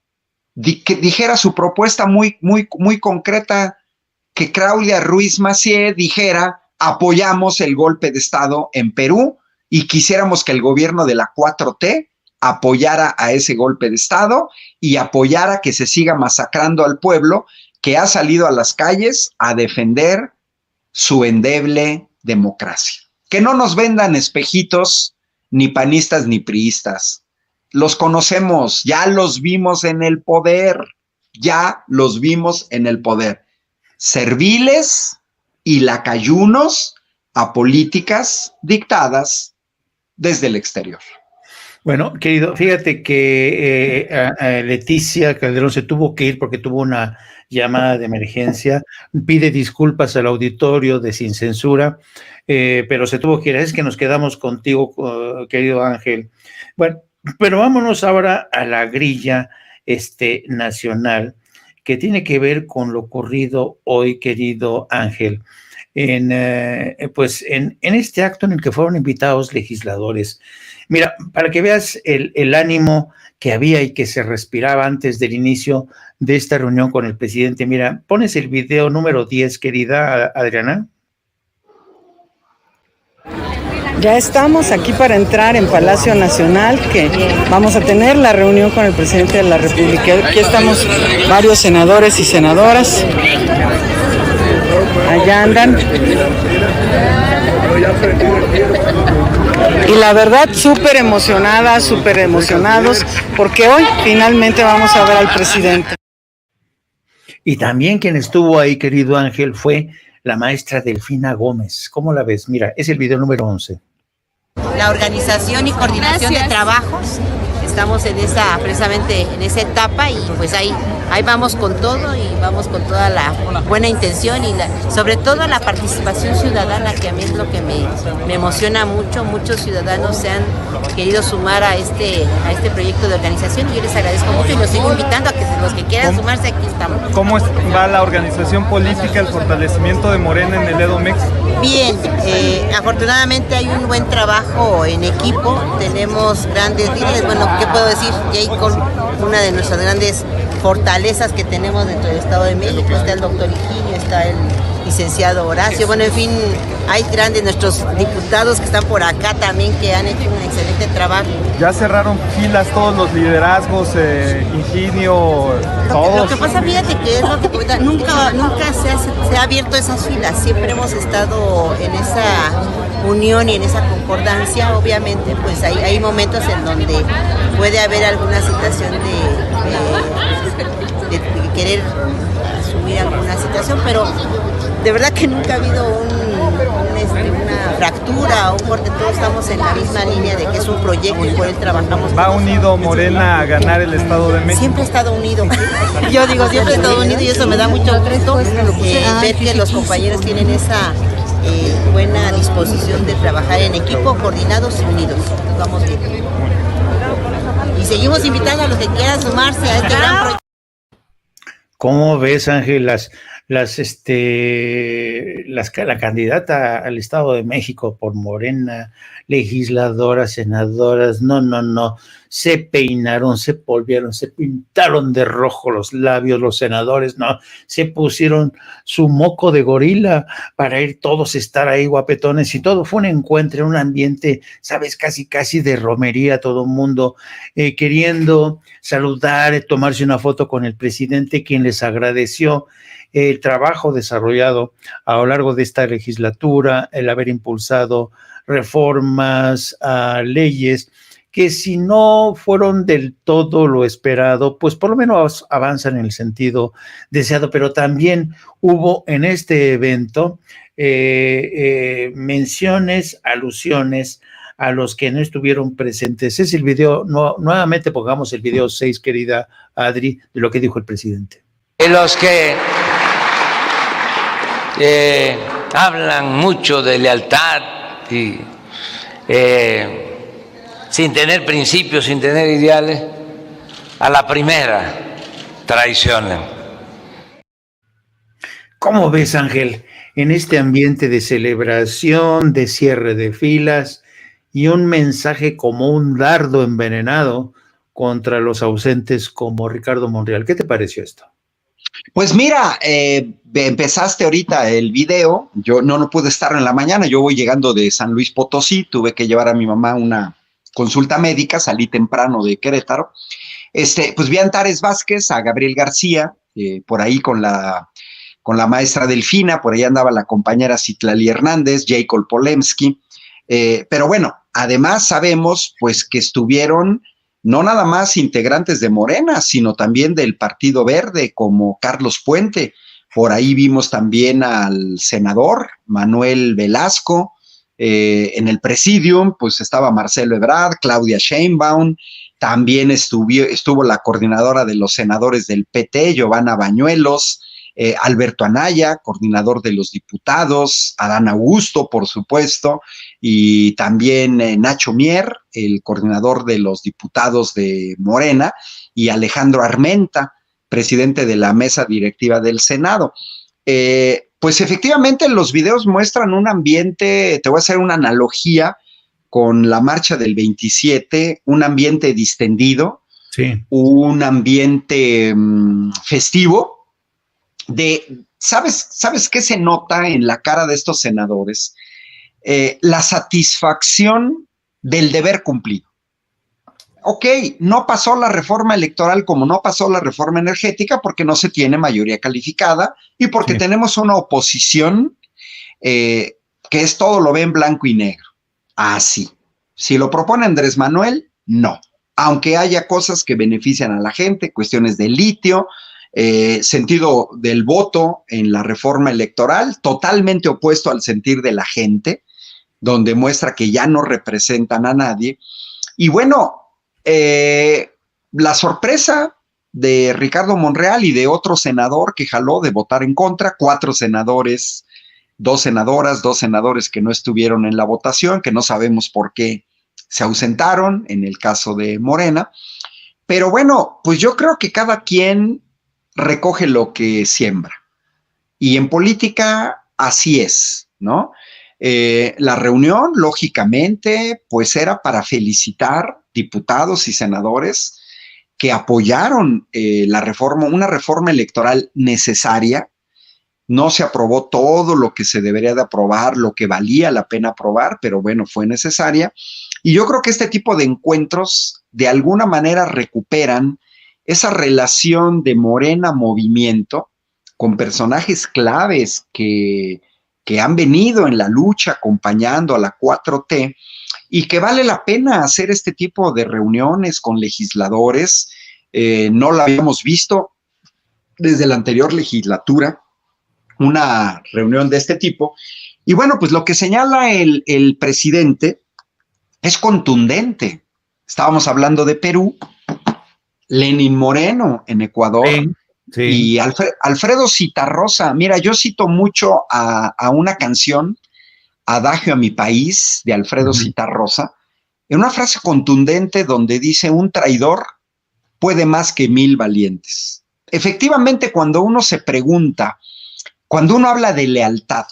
dijera su propuesta muy, muy, muy concreta, que Claudia Ruiz Massieu dijera: apoyamos el golpe de Estado en Perú y quisiéramos que el gobierno de la 4T apoyara a ese golpe de Estado y apoyara que se siga masacrando al pueblo que ha salido a las calles a defender su endeble democracia. Que no nos vendan espejitos, ni panistas ni priistas. Los conocemos, ya los vimos en el poder, serviles y lacayunos a políticas dictadas desde el exterior. Bueno, querido, fíjate que Leticia Calderón se tuvo que ir porque tuvo una llamada de emergencia, pide disculpas al auditorio de Sin Censura, pero se tuvo que ir. Es que nos quedamos contigo, querido Ángel. Bueno, pero vámonos ahora a la grilla nacional, que tiene que ver con lo ocurrido hoy, querido Ángel, en este acto en el que fueron invitados legisladores. Mira, para que veas el ánimo que había y que se respiraba antes del inicio de esta reunión con el presidente. Mira, pones el video número 10, querida Adriana. Ya estamos aquí para entrar en Palacio Nacional, que vamos a tener la reunión con el presidente de la República. Aquí estamos varios senadores y senadoras. Allá andan. Y la verdad, súper emocionadas, súper emocionados, porque hoy finalmente vamos a ver al presidente. Y también quien estuvo ahí, querido Ángel, fue la maestra Delfina Gómez. ¿Cómo la ves? Mira, es el video número 11. La organización y coordinación de trabajos, estamos precisamente en esa etapa, y pues ahí ahí vamos con todo y vamos con toda la buena intención y sobre todo la participación ciudadana, que a mí es lo que me emociona mucho. Muchos ciudadanos se han querido sumar a este proyecto de organización y yo les agradezco mucho y los sigo invitando a que los que quieran sumarse, aquí estamos. ¿Cómo va la organización política, el fortalecimiento de Morena en el Edomex? Bien, afortunadamente hay un buen trabajo en equipo, tenemos grandes líderes. Bueno, ¿qué puedo decir? Jacob, una de nuestras grandes fortalezas que tenemos dentro del Estado de México, está el doctor Higinio, está el licenciado Horacio, bueno, en fin, hay grandes nuestros diputados que están por acá también, que han hecho un excelente trabajo. Ya cerraron filas todos los liderazgos, Higinio, todos. Lo que pasa, fíjate que es lo que comenta, nunca se ha abierto esas filas, siempre hemos estado en esa unión y en esa concordancia. Obviamente pues hay momentos en donde puede haber alguna situación de querer asumir alguna situación, pero de verdad que nunca ha habido una fractura o un corte. Todos estamos en la misma línea de que es un proyecto y por él trabajamos. ¿Va unido Morena a ganar el Estado de México? Siempre ha estado unido. Yo digo, siempre ha estado unido y eso me da mucho gusto, ver que los compañeros tienen esa buena disposición de trabajar en equipo, coordinados y unidos. Vamos bien. Y seguimos invitando a los que quieran sumarse a este gran proyecto. ¿Cómo ves, Ángel, la candidata al Estado de México por Morena, legisladoras, senadoras? No, se peinaron, se polvieron, se pintaron de rojo los labios los senadores, no, se pusieron su moco de gorila para ir todos a estar ahí guapetones y todo. Fue un encuentro, un ambiente, sabes, casi de romería, todo el mundo queriendo saludar, tomarse una foto con el presidente, quien les agradeció el trabajo desarrollado a lo largo de esta legislatura, el haber impulsado reformas a leyes que, si no fueron del todo lo esperado, pues por lo menos avanzan en el sentido deseado. Pero también hubo en este evento menciones, alusiones a los que no estuvieron presentes. Es el video, nuevamente pongamos el video 6, querida Adri, de lo que dijo el presidente. Los que hablan mucho de lealtad y sin tener principios, sin tener ideales, a la primera traicionan. ¿Cómo ves, Ángel, en este ambiente de celebración, de cierre de filas y un mensaje como un dardo envenenado contra los ausentes como Ricardo Monreal? ¿Qué te pareció esto? Pues mira, empezaste ahorita el video, yo no pude estar en la mañana, yo voy llegando de San Luis Potosí, tuve que llevar a mi mamá a una consulta médica, salí temprano de Querétaro, pues vi a Antares Vázquez, a Gabriel García, por ahí con la maestra Delfina, por ahí andaba la compañera Citlali Hernández, Jacob Polemski, pero bueno, además sabemos pues que estuvieron no nada más integrantes de Morena, sino también del Partido Verde, como Carlos Puente. Por ahí vimos también al senador Manuel Velasco. En el presidium, pues estaba Marcelo Ebrard, Claudia Sheinbaum. También estuvo la coordinadora de los senadores del PT, Giovanna Bañuelos, Alberto Anaya, coordinador de los diputados, Adán Augusto, por supuesto, y también Nacho Mier, el coordinador de los diputados de Morena, y Alejandro Armenta, presidente de la mesa directiva del Senado. Pues efectivamente los videos muestran un ambiente, te voy a hacer una analogía con la marcha del 27, un ambiente distendido, sí, un ambiente festivo. ¿Sabes qué se nota en la cara de estos senadores? La satisfacción del deber cumplido. Ok, no pasó la reforma electoral como no pasó la reforma energética porque no se tiene mayoría calificada y porque sí, tenemos una oposición que es todo lo ve en blanco y negro. Así. Si lo propone Andrés Manuel, no. Aunque haya cosas que benefician a la gente, cuestiones de litio, sentido del voto en la reforma electoral, totalmente opuesto al sentir de la gente, donde muestra que ya no representan a nadie. Y bueno, la sorpresa de Ricardo Monreal y de otro senador que jaló de votar en contra, 4 senadores, 2 senadoras, 2 senadores que no estuvieron en la votación, que no sabemos por qué se ausentaron en el caso de Morena. Pero bueno, pues yo creo que cada quien recoge lo que siembra. Y en política así es, ¿no? La reunión, lógicamente, pues era para felicitar diputados y senadores que apoyaron la reforma, una reforma electoral necesaria. No se aprobó todo lo que se debería de aprobar, lo que valía la pena aprobar, pero bueno, fue necesaria. Y yo creo que este tipo de encuentros de alguna manera recuperan esa relación de Morena-movimiento con personajes claves que han venido en la lucha acompañando a la 4T y que vale la pena hacer este tipo de reuniones con legisladores. No lo habíamos visto desde la anterior legislatura, una reunión de este tipo. Y bueno, pues lo que señala el presidente es contundente. Estábamos hablando de Perú, Lenín Moreno en Ecuador, sí. Y Alfredo Zitarrosa. Mira, yo cito mucho a una canción, Adagio a mi país, de Alfredo Zitarrosa, en una frase contundente donde dice: un traidor puede más que 1000 valientes. Efectivamente, cuando uno se pregunta, cuando uno habla de lealtad,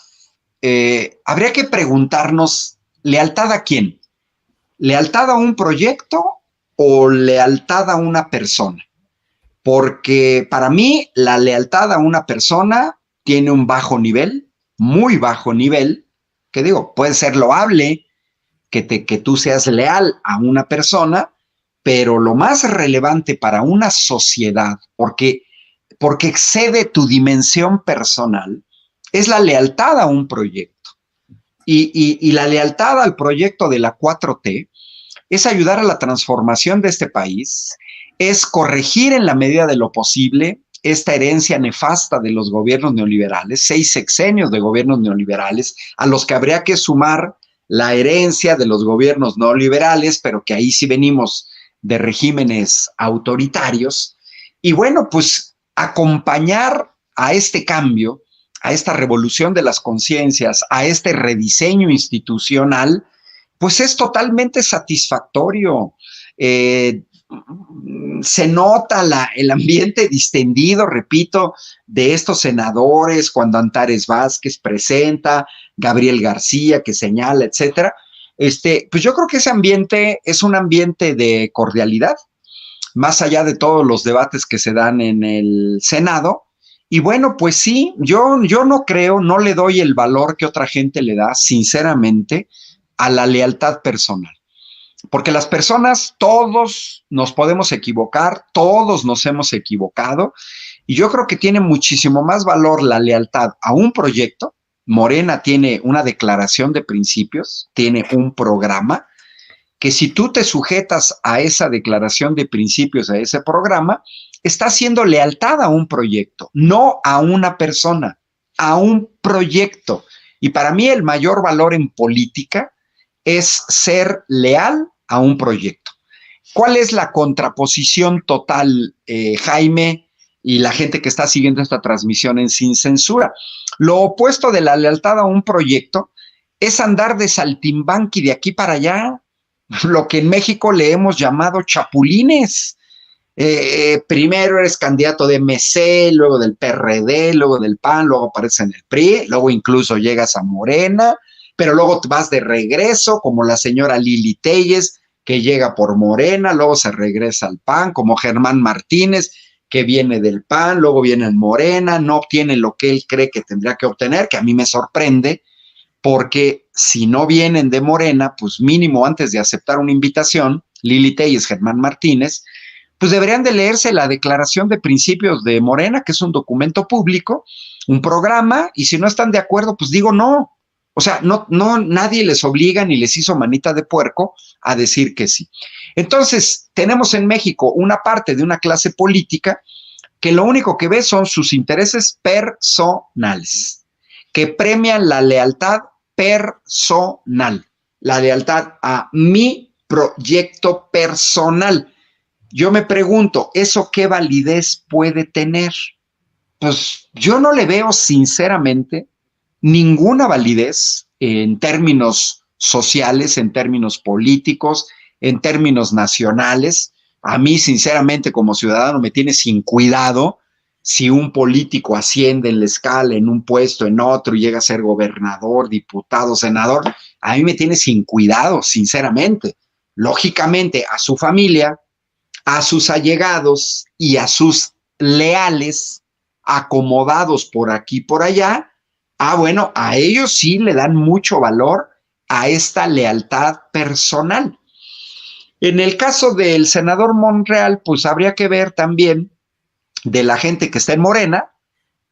habría que preguntarnos, ¿lealtad a quién? ¿Lealtad a un proyecto o lealtad a una persona? Porque para mí la lealtad a una persona tiene un bajo nivel, muy bajo nivel, que digo, puede ser loable que tú seas leal a una persona, pero lo más relevante para una sociedad, porque excede tu dimensión personal, es la lealtad a un proyecto. Y la lealtad al proyecto de la 4T es ayudar a la transformación de este país, es corregir en la medida de lo posible esta herencia nefasta de los gobiernos neoliberales, 6 sexenios de gobiernos neoliberales, a los que habría que sumar la herencia de los gobiernos no liberales, pero que ahí sí venimos de regímenes autoritarios. Y bueno, pues acompañar a este cambio, a esta revolución de las conciencias, a este rediseño institucional, pues es totalmente satisfactorio. Se nota el ambiente distendido, repito, de estos senadores cuando Antares Vázquez presenta, Gabriel García que señala, etcétera. Pues yo creo que ese ambiente es un ambiente de cordialidad, más allá de todos los debates que se dan en el Senado. Y bueno, pues sí, yo no creo, no le doy el valor que otra gente le da, sinceramente, a la lealtad personal. Porque las personas, todos nos podemos equivocar, todos nos hemos equivocado, y yo creo que tiene muchísimo más valor la lealtad a un proyecto. Morena tiene una declaración de principios, tiene un programa, que si tú te sujetas a esa declaración de principios, a ese programa, estás haciendo lealtad a un proyecto, no a una persona, a un proyecto. Y para mí el mayor valor en política es ser leal a un proyecto. ¿Cuál es la contraposición total, Jaime, y la gente que está siguiendo esta transmisión en Sin Censura? Lo opuesto de la lealtad a un proyecto es andar de saltimbanqui de aquí para allá, lo que en México le hemos llamado chapulines. Primero eres candidato de MC, luego del PRD, luego del PAN, luego apareces en el PRI, luego incluso llegas a Morena, pero luego te vas de regreso, como la señora Lili Téllez, que llega por Morena, luego se regresa al PAN, como Germán Martínez, que viene del PAN, luego viene en Morena, no obtiene lo que él cree que tendría que obtener, que a mí me sorprende, porque si no vienen de Morena, pues mínimo antes de aceptar una invitación, Lili Téllez, Germán Martínez, pues deberían de leerse la Declaración de Principios de Morena, que es un documento público, un programa, y si no están de acuerdo, pues digo no. O sea, no, nadie les obliga ni les hizo manita de puerco a decir que sí. Entonces, tenemos en México una parte de una clase política que lo único que ve son sus intereses personales, que premian la lealtad personal, la lealtad a mi proyecto personal. yo me pregunto, ¿eso qué validez puede tener? Pues yo no le veo sinceramente ninguna validez en términos sociales, en términos políticos, en términos nacionales. A mí, sinceramente, como ciudadano, me tiene sin cuidado si un político asciende en la escala, en un puesto, en otro, y llega a ser gobernador, diputado, senador. A mí me tiene sin cuidado, sinceramente. Lógicamente, a su familia, a sus allegados y a sus leales, acomodados por aquí y por allá, bueno, a ellos sí le dan mucho valor a esta lealtad personal. En el caso del senador Monreal, pues habría que ver también de la gente que está en Morena,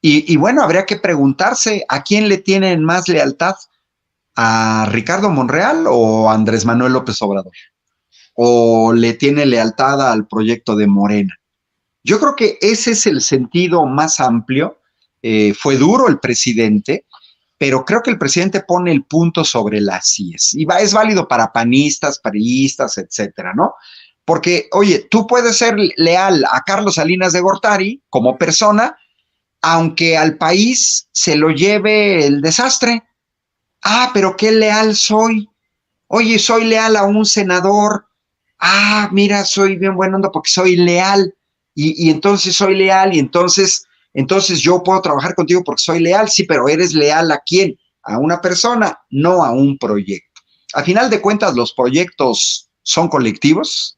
y bueno, habría que preguntarse a quién le tienen más lealtad, a Ricardo Monreal o a Andrés Manuel López Obrador, o le tiene lealtad al proyecto de Morena. Yo creo que ese es el sentido más amplio. Fue duro el presidente, pero creo que el presidente pone el punto sobre las IES. Y es válido para panistas, priistas, etcétera, ¿no? Porque, oye, tú puedes ser leal a Carlos Salinas de Gortari como persona, aunque al país se lo lleve el desastre. Pero qué leal soy. Oye, soy leal a un senador. Mira, soy bien buena onda porque soy leal. Y entonces soy leal y entonces yo puedo trabajar contigo porque soy leal. Sí, pero ¿eres leal a quién? A una persona, no a un proyecto. A final de cuentas, los proyectos son colectivos.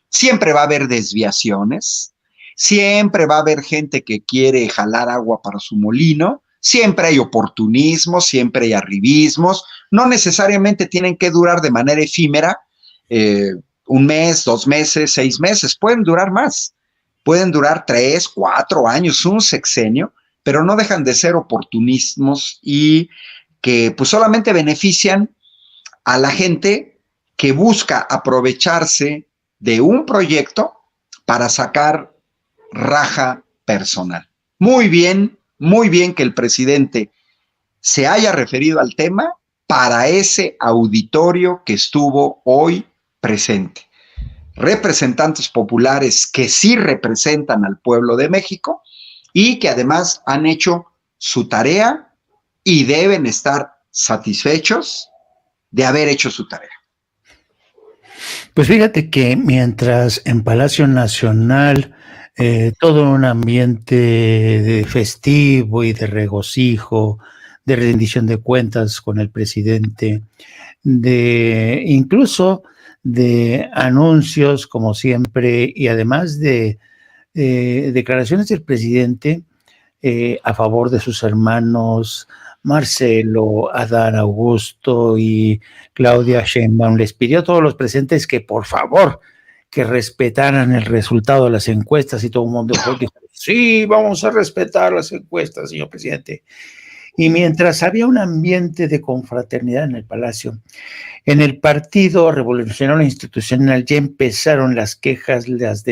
Siempre va a haber desviaciones. Siempre va a haber gente que quiere jalar agua para su molino. Siempre hay oportunismo, siempre hay arribismos. No necesariamente tienen que durar de manera efímera, un mes, 2 meses, 6 meses. Pueden durar más. Pueden durar 3, 4 años, un sexenio, pero no dejan de ser oportunismos y que pues solamente benefician a la gente que busca aprovecharse de un proyecto para sacar raja personal. Muy bien que el presidente se haya referido al tema para ese auditorio que estuvo hoy presente. Representantes populares que sí representan al pueblo de México y que además han hecho su tarea y deben estar satisfechos de haber hecho su tarea. Pues fíjate que mientras en Palacio Nacional todo un ambiente de festivo y de regocijo, de rendición de cuentas con el presidente, de incluso de anuncios como siempre y además de declaraciones del presidente a favor de sus hermanos Marcelo, Adán Augusto y Claudia Sheinbaum. Les pidió a todos los presentes que por favor que respetaran el resultado de las encuestas y todo el mundo dijo, sí, vamos a respetar las encuestas, señor presidente. Y mientras había un ambiente de confraternidad en el Palacio, en el Partido Revolucionario Institucional ya empezaron las quejas, las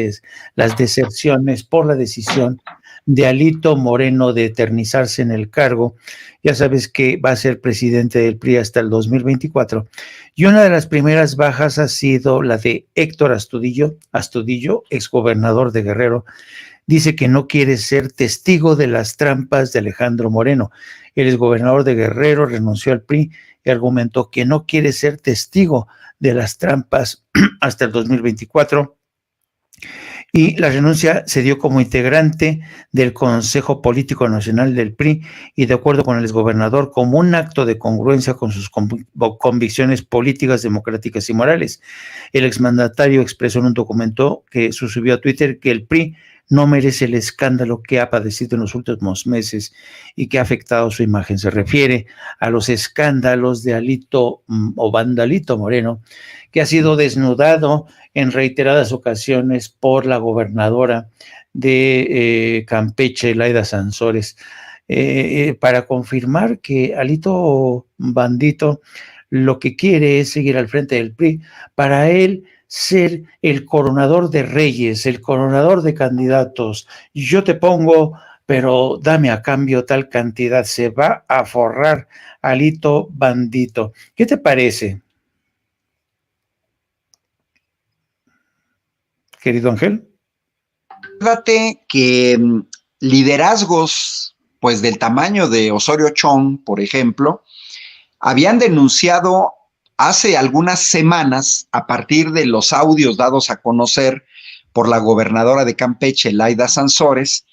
deserciones por la decisión de Alito Moreno de eternizarse en el cargo. Ya sabes que va a ser presidente del PRI hasta el 2024. Y una de las primeras bajas ha sido la de Héctor Astudillo, exgobernador de Guerrero. Dice que no quiere ser testigo de las trampas de Alejandro Moreno. El exgobernador de Guerrero renunció al PRI y argumentó que no quiere ser testigo de las trampas hasta el 2024. Y la renuncia se dio como integrante del Consejo Político Nacional del PRI y, de acuerdo con el exgobernador, como un acto de congruencia con sus convicciones políticas, democráticas y morales. El exmandatario expresó en un documento que subió a Twitter que el PRI no merece el escándalo que ha padecido en los últimos meses y que ha afectado su imagen. Se refiere a los escándalos de Alito o Vandalito Moreno, que ha sido desnudado en reiteradas ocasiones por la gobernadora de Campeche, Laida Sansores, para confirmar que Alito Bandito lo que quiere es seguir al frente del PRI. Para él, ser el coronador de reyes, el coronador de candidatos. Yo te pongo, pero dame a cambio tal cantidad. Se va a forrar Alito Bandito. ¿Qué te parece? querido Ángel. Fíjate que liderazgos, pues del tamaño de Osorio Chong, por ejemplo, habían denunciado hace algunas semanas, a partir de los audios dados a conocer por la gobernadora de Campeche, Laida Sansores,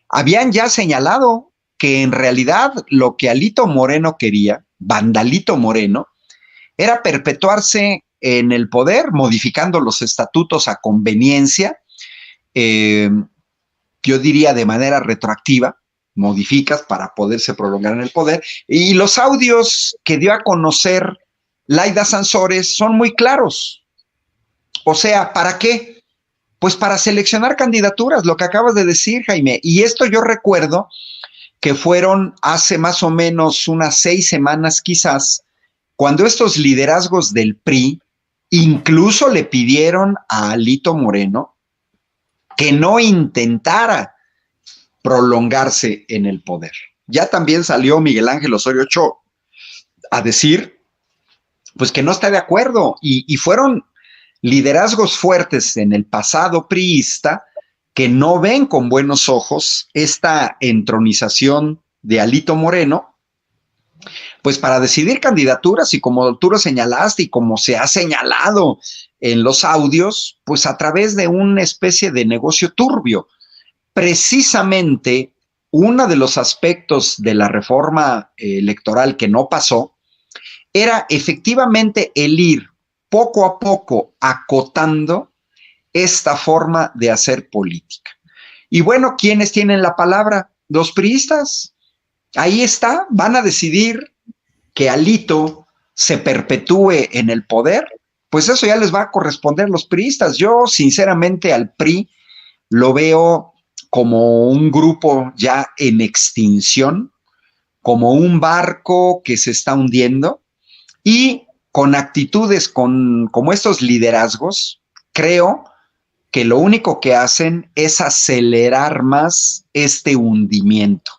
habían ya señalado que en realidad lo que Alito Moreno quería, Vandalito Moreno, era perpetuarse en el poder, modificando los estatutos a conveniencia, yo diría de manera retroactiva, modificas para poderse prolongar en el poder, y los audios que dio a conocer Laida Sansores son muy claros. O sea, ¿para qué? Pues para seleccionar candidaturas, lo que acabas de decir, Jaime, y esto yo recuerdo que fueron hace más o menos unas 6 semanas quizás, cuando estos liderazgos del PRI incluso le pidieron a Alito Moreno que no intentara prolongarse en el poder. Ya también salió Miguel Ángel Osorio Chong a decir, pues que no está de acuerdo, y fueron liderazgos fuertes en el pasado priista que no ven con buenos ojos esta entronización de Alito Moreno, pues para decidir candidaturas, y como tú lo señalaste y como se ha señalado en los audios, pues a través de una especie de negocio turbio. Precisamente uno de los aspectos de la reforma electoral que no pasó era efectivamente el ir poco a poco acotando esta forma de hacer política. Y bueno, ¿quiénes tienen la palabra? Los priistas. Ahí está, van a decidir que Alito se perpetúe en el poder, pues eso ya les va a corresponder a los priistas. Yo sinceramente al PRI lo veo como un grupo ya en extinción, como un barco que se está hundiendo, y con actitudes como estos liderazgos, creo que lo único que hacen es acelerar más este hundimiento.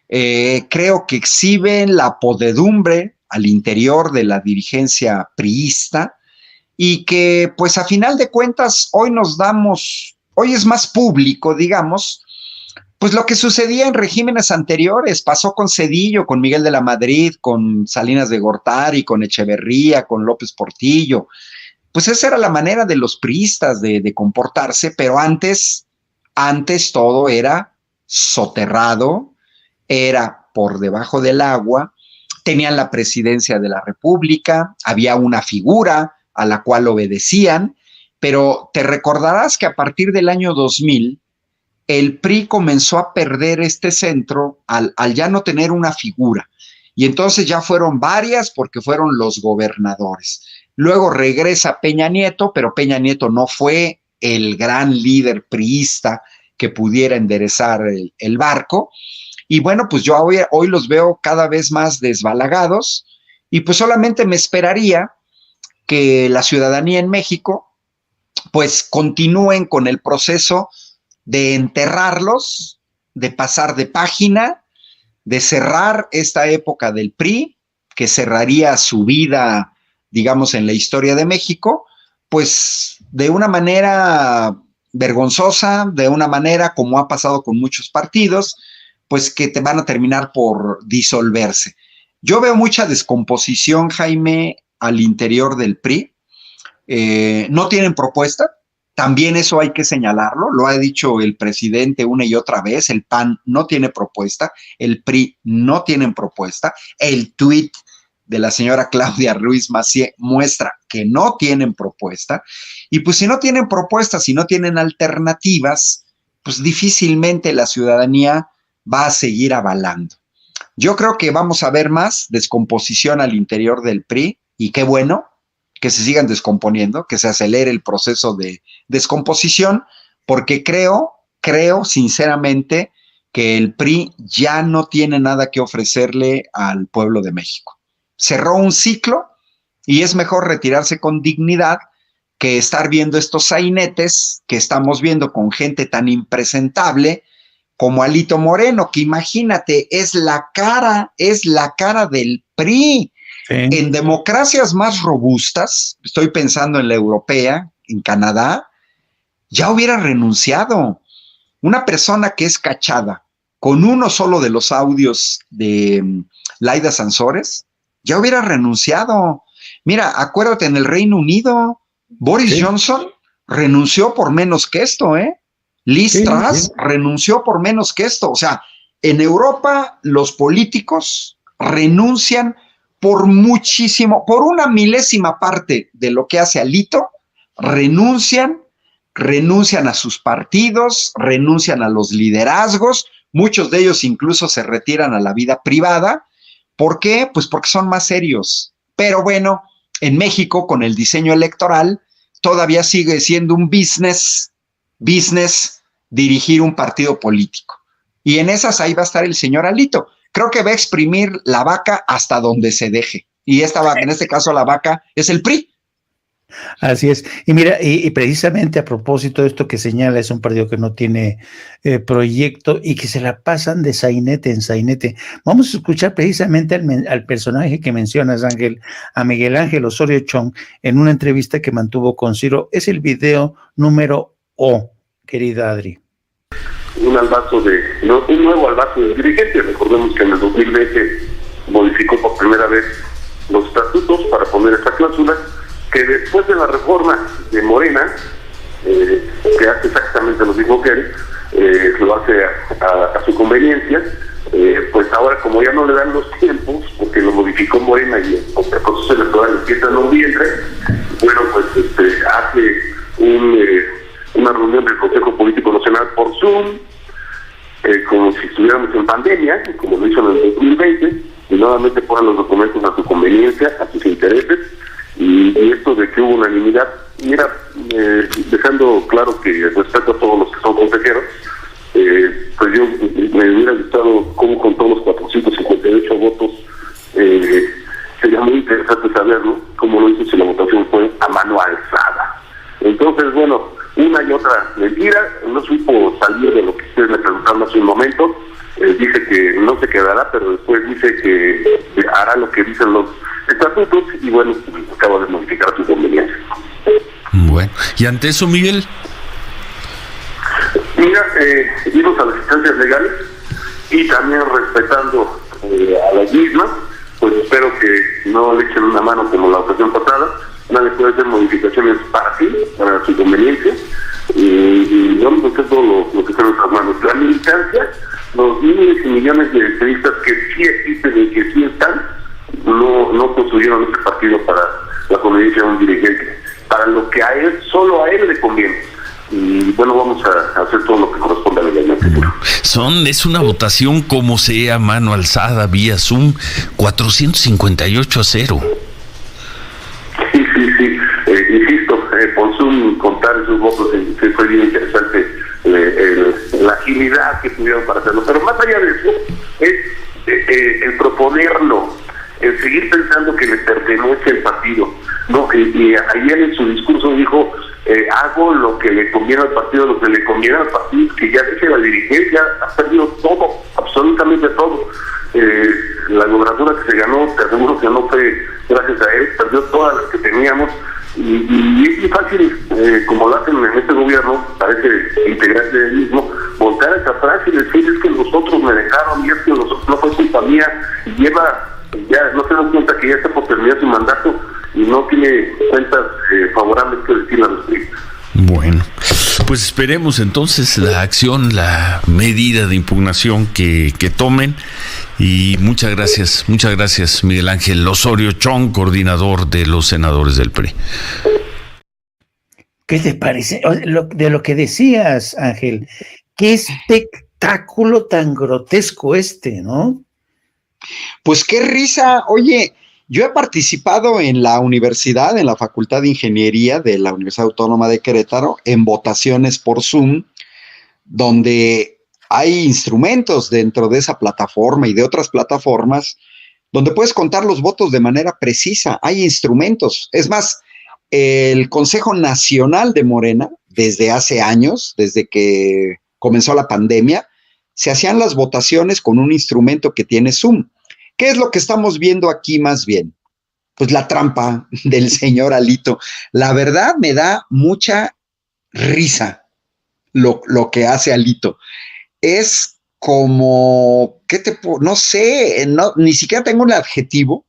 Creo que exhiben la podredumbre al interior de la dirigencia priista, y que pues a final de cuentas hoy es más público, digamos, pues lo que sucedía en regímenes anteriores. Pasó con Zedillo, con Miguel de la Madrid, con Salinas de Gortari, con Echeverría, con López Portillo. Pues esa era la manera de los priistas de comportarse, pero antes todo era soterrado, era por debajo del agua, tenían la presidencia de la República, había una figura a la cual obedecían, pero te recordarás que a partir del año 2000, el PRI comenzó a perder este centro al ya no tener una figura, y entonces ya fueron varias porque fueron los gobernadores. Luego regresa Peña Nieto, pero Peña Nieto no fue el gran líder priista que pudiera enderezar el barco. Y bueno, pues yo hoy los veo cada vez más desbalagados, y pues solamente me esperaría que la ciudadanía en México pues continúen con el proceso de enterrarlos, de pasar de página, de cerrar esta época del PRI, que cerraría su vida, digamos, en la historia de México, pues de una manera vergonzosa, de una manera como ha pasado con muchos partidos, pues que te van a terminar por disolverse. Yo veo mucha descomposición, Jaime, al interior del PRI. No tienen propuesta, también eso hay que señalarlo, lo ha dicho el presidente una y otra vez. El PAN no tiene propuesta, el PRI no tienen propuesta, el tuit de la señora Claudia Ruiz Massieu muestra que no tienen propuesta, y pues si no tienen propuestas, si no tienen alternativas, pues difícilmente la ciudadanía va a seguir avalando. Yo creo que vamos a ver más descomposición al interior del PRI, y qué bueno que se sigan descomponiendo, que se acelere el proceso de descomposición, porque creo sinceramente que el PRI ya no tiene nada que ofrecerle al pueblo de México. Cerró un ciclo y es mejor retirarse con dignidad que estar viendo estos sainetes que estamos viendo con gente tan impresentable como Alito Moreno, que imagínate, es la cara del PRI. Sí. En democracias más robustas, estoy pensando en la europea, en Canadá, ya hubiera renunciado. Una persona que es cachada con uno solo de los audios de Laida Sansores, ya hubiera renunciado. Mira, acuérdate, en el Reino Unido, Boris Johnson renunció por menos que esto, Liz Truss renunció por menos que esto. O sea, en Europa los políticos renuncian por muchísimo, por una milésima parte de lo que hace Alito, renuncian a sus partidos, renuncian a los liderazgos, muchos de ellos incluso se retiran a la vida privada. ¿Por qué? Pues porque son más serios. Pero bueno, en México, con el diseño electoral, todavía sigue siendo un business dirigir un partido político. Y en esas ahí va a estar el señor Alito. Creo que va a exprimir la vaca hasta donde se deje. Y esta vaca, en este caso la vaca, es el PRI. Así es. Y mira, y precisamente a propósito de esto que señala, es un partido que no tiene proyecto y que se la pasan de sainete en sainete. Vamos a escuchar precisamente al personaje que mencionas, Ángel, a Miguel Ángel Osorio Chong, en una entrevista que mantuvo con Ciro. Es el video número O, querida Adri. Un nuevo albazo de dirigente. Recordemos que en el 2020 modificó por primera vez los estatutos para poner esta cláusula, que después de la reforma de Morena, que hace exactamente lo mismo que él, lo hace a su conveniencia, pues ahora como ya no le dan los tiempos, porque lo modificó Morena y el proceso electoral empieza en noviembre, bueno, pues hace una reunión del Consejo Político Nacional por Zoom, como si estuviéramos en pandemia, como lo hizo en el 2020, y nuevamente ponen los documentos a su conveniencia, a sus intereses, y esto de que hubo unanimidad, mira, dejando claro que respeto a todos los que son consejeros, pues yo me hubiera gustado cómo con todos los 458 votos, sería muy interesante saber, ¿no?, cómo lo hizo si la votación fue a mano alzada. Entonces, bueno, una y otra mentira, no supo salir de lo que ustedes me preguntaron hace un momento. Dice que no se quedará, pero después dice que hará lo que dicen los estatutos y bueno, acaba de modificar su conveniencia. Bueno, y ante eso, Miguel. Mira, irnos a las instancias legales y también respetando a las mismas, pues espero que no le echen una mano como la ocasión pasada. Nadie puede hacer modificaciones para sí, para su conveniencia, y vamos a hacer todo lo que está en nuestras manos. La militancia, los miles y millones de periodistas que sí existen y que sí están, no construyeron este partido para la conveniencia de un dirigente, para lo que a él, solo a él le conviene. Y bueno, vamos a hacer todo lo que corresponde a la ley. Es una votación como sea, mano alzada, vía Zoom, 458-0. Sí. Insisto, por Zoom contar esos votos fue bien interesante, la agilidad que tuvieron para hacerlo. Pero más allá de eso, es el proponerlo, el seguir pensando que le pertenece el partido, ¿no? Y ayer en su discurso dijo, hago lo que le conviene al partido, lo que le conviene al partido, que ya dice la dirigencia, ha perdido todo, absolutamente todo. La gobernatura que se ganó, te aseguro que no fue gracias a él, perdió todas las que teníamos, y es muy fácil, como lo hacen en este gobierno, parece integrarse del mismo, voltar hacia atrás y decir, es que nosotros me dejaron, y es que no fue culpa mía, y ya no se dan cuenta que ya está por terminar su mandato y no tiene cuentas favorables que decir al respecto. Bueno, pues esperemos entonces la acción, la medida de impugnación que tomen. Y muchas gracias Miguel Ángel Osorio Chong, coordinador de los senadores del PRI. ¿Qué te parece? De lo que decías, Ángel, qué espectáculo tan grotesco ¿no? Pues qué risa. Oye, yo he participado en la universidad, en la Facultad de Ingeniería de la Universidad Autónoma de Querétaro, en votaciones por Zoom, donde hay instrumentos dentro de esa plataforma y de otras plataformas donde puedes contar los votos de manera precisa. Hay instrumentos. Es más, el Consejo Nacional de Morena, desde hace años, desde que comenzó la pandemia, se hacían las votaciones con un instrumento que tiene Zoom. ¿Qué es lo que estamos viendo aquí más bien? Pues la trampa del señor Alito. La verdad me da mucha risa lo que hace Alito. Es como, no sé, ni siquiera tengo un adjetivo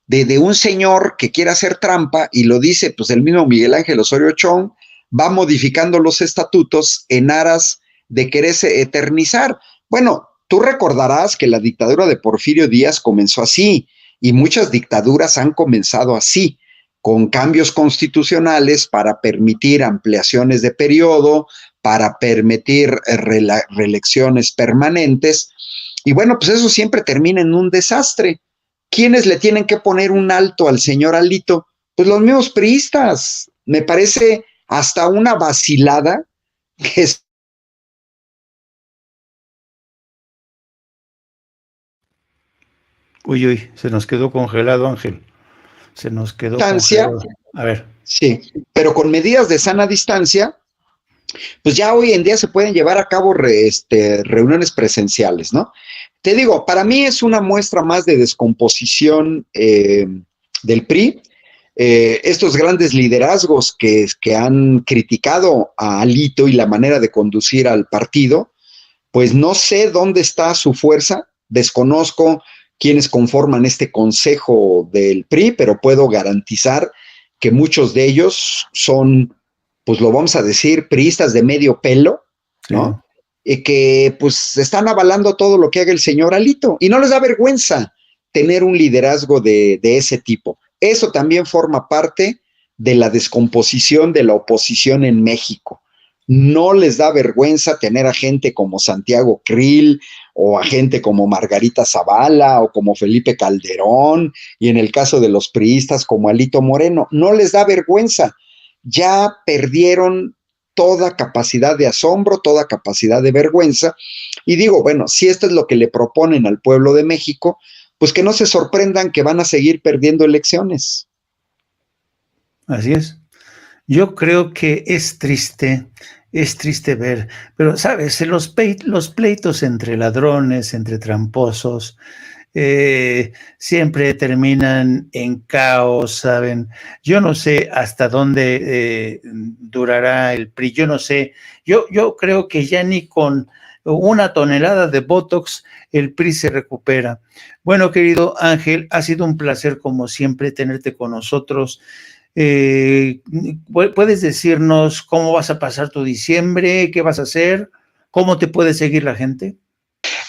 de un señor que quiere hacer trampa y lo dice pues el mismo Miguel Ángel Osorio Chong, va modificando los estatutos en aras de quererse eternizar. Bueno, tú recordarás que la dictadura de Porfirio Díaz comenzó así y muchas dictaduras han comenzado así, con cambios constitucionales para permitir ampliaciones de periodo, para permitir reelecciones permanentes. Y bueno, pues eso siempre termina en un desastre. ¿Quiénes le tienen que poner un alto al señor Alito? Pues los mismos priistas. Me parece hasta una vacilada que es. Uy, se nos quedó congelado, Ángel. Se nos quedó congelado. A ver. Sí, pero con medidas de sana distancia, pues ya hoy en día se pueden llevar a cabo reuniones presenciales, ¿no? Te digo, para mí es una muestra más de descomposición del PRI. Estos grandes liderazgos que han criticado a Alito y la manera de conducir al partido, pues no sé dónde está su fuerza, desconozco quiénes conforman este consejo del PRI, pero puedo garantizar que muchos de ellos son, pues lo vamos a decir, priistas de medio pelo, ¿no? Sí. Y que pues están avalando todo lo que haga el señor Alito y no les da vergüenza tener un liderazgo de ese tipo. Eso también forma parte de la descomposición de la oposición en México. No les da vergüenza tener a gente como Santiago Krill o a gente como Margarita Zavala o como Felipe Calderón y en el caso de los priistas como Alito Moreno. No les da vergüenza. Ya perdieron toda capacidad de asombro, toda capacidad de vergüenza. Y digo, bueno, si esto es lo que le proponen al pueblo de México, pues que no se sorprendan que van a seguir perdiendo elecciones. Así es. Yo creo que es triste ver, pero sabes, los pleitos entre ladrones, entre tramposos, siempre terminan en caos, ¿saben? Yo no sé hasta dónde durará el PRI, yo no sé, yo creo que ya ni con 1 tonelada de Botox el PRI se recupera. Bueno, querido Ángel, ha sido un placer como siempre tenerte con nosotros. ¿Puedes decirnos cómo vas a pasar tu diciembre? ¿Qué vas a hacer? ¿Cómo te puede seguir la gente?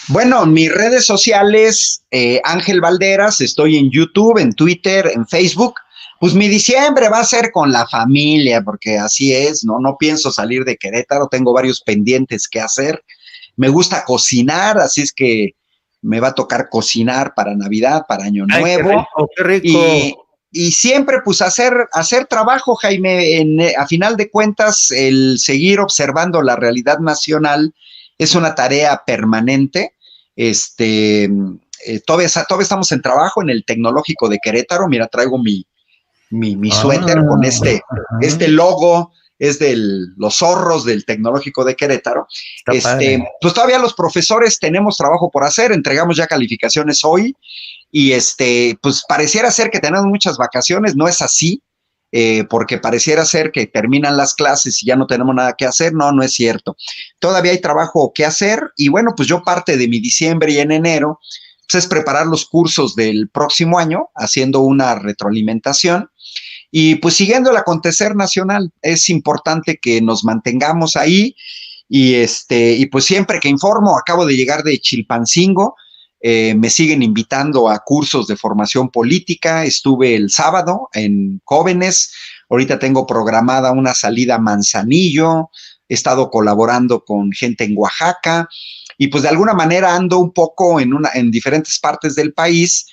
Bueno, mis redes sociales, Ángel Valderas, estoy en YouTube, en Twitter, en Facebook. Pues mi diciembre va a ser con la familia, porque así es, ¿no? No pienso salir de Querétaro, tengo varios pendientes que hacer. Me gusta cocinar, así es que me va a tocar cocinar para Navidad, para Año Nuevo. Qué rico. Y siempre, pues, hacer trabajo, Jaime. A final de cuentas, el seguir observando la realidad nacional es una tarea permanente. Todavía estamos en trabajo en el Tecnológico de Querétaro. Mira, traigo mi suéter con este logo. Es de los zorros del Tecnológico de Querétaro. Pues todavía los profesores tenemos trabajo por hacer. Entregamos ya calificaciones hoy. Y pues pareciera ser que tenemos muchas vacaciones, no es así, porque pareciera ser que terminan las clases y ya no tenemos nada que hacer. No es cierto. Todavía hay trabajo que hacer y bueno, pues yo parte de mi diciembre y en enero, pues es preparar los cursos del próximo año, haciendo una retroalimentación y pues siguiendo el acontecer nacional. Es importante que nos mantengamos ahí y pues siempre que informo, acabo de llegar de Chilpancingo. Me siguen invitando a cursos de formación política. Estuve el sábado en Jóvenes. Ahorita tengo programada una salida a Manzanillo. He estado colaborando con gente en Oaxaca. Y pues de alguna manera ando un poco en diferentes partes del país,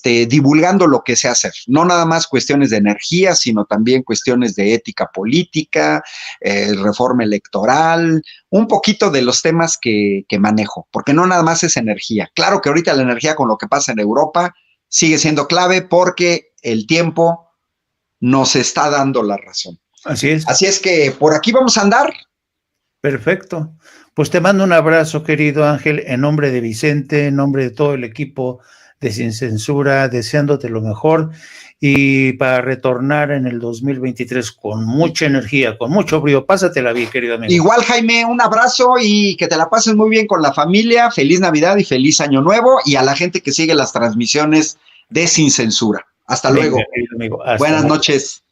divulgando lo que sé hacer. No nada más cuestiones de energía, sino también cuestiones de ética política, reforma electoral, un poquito de los temas que manejo, porque no nada más es energía. Claro que ahorita la energía con lo que pasa en Europa sigue siendo clave porque el tiempo nos está dando la razón. Así es. Así es que por aquí vamos a andar. Perfecto. Pues te mando un abrazo, querido Ángel, en nombre de Vicente, en nombre de todo el equipo de Sin Censura, deseándote lo mejor y para retornar en el 2023 con mucha energía, con mucho brío. Pásatela bien, querido amigo. Igual, Jaime, un abrazo y que te la pases muy bien con la familia. Feliz Navidad y feliz Año Nuevo, y a la gente que sigue las transmisiones de Sin Censura. Hasta luego. Querido amigo. Hasta Buenas luego. noches.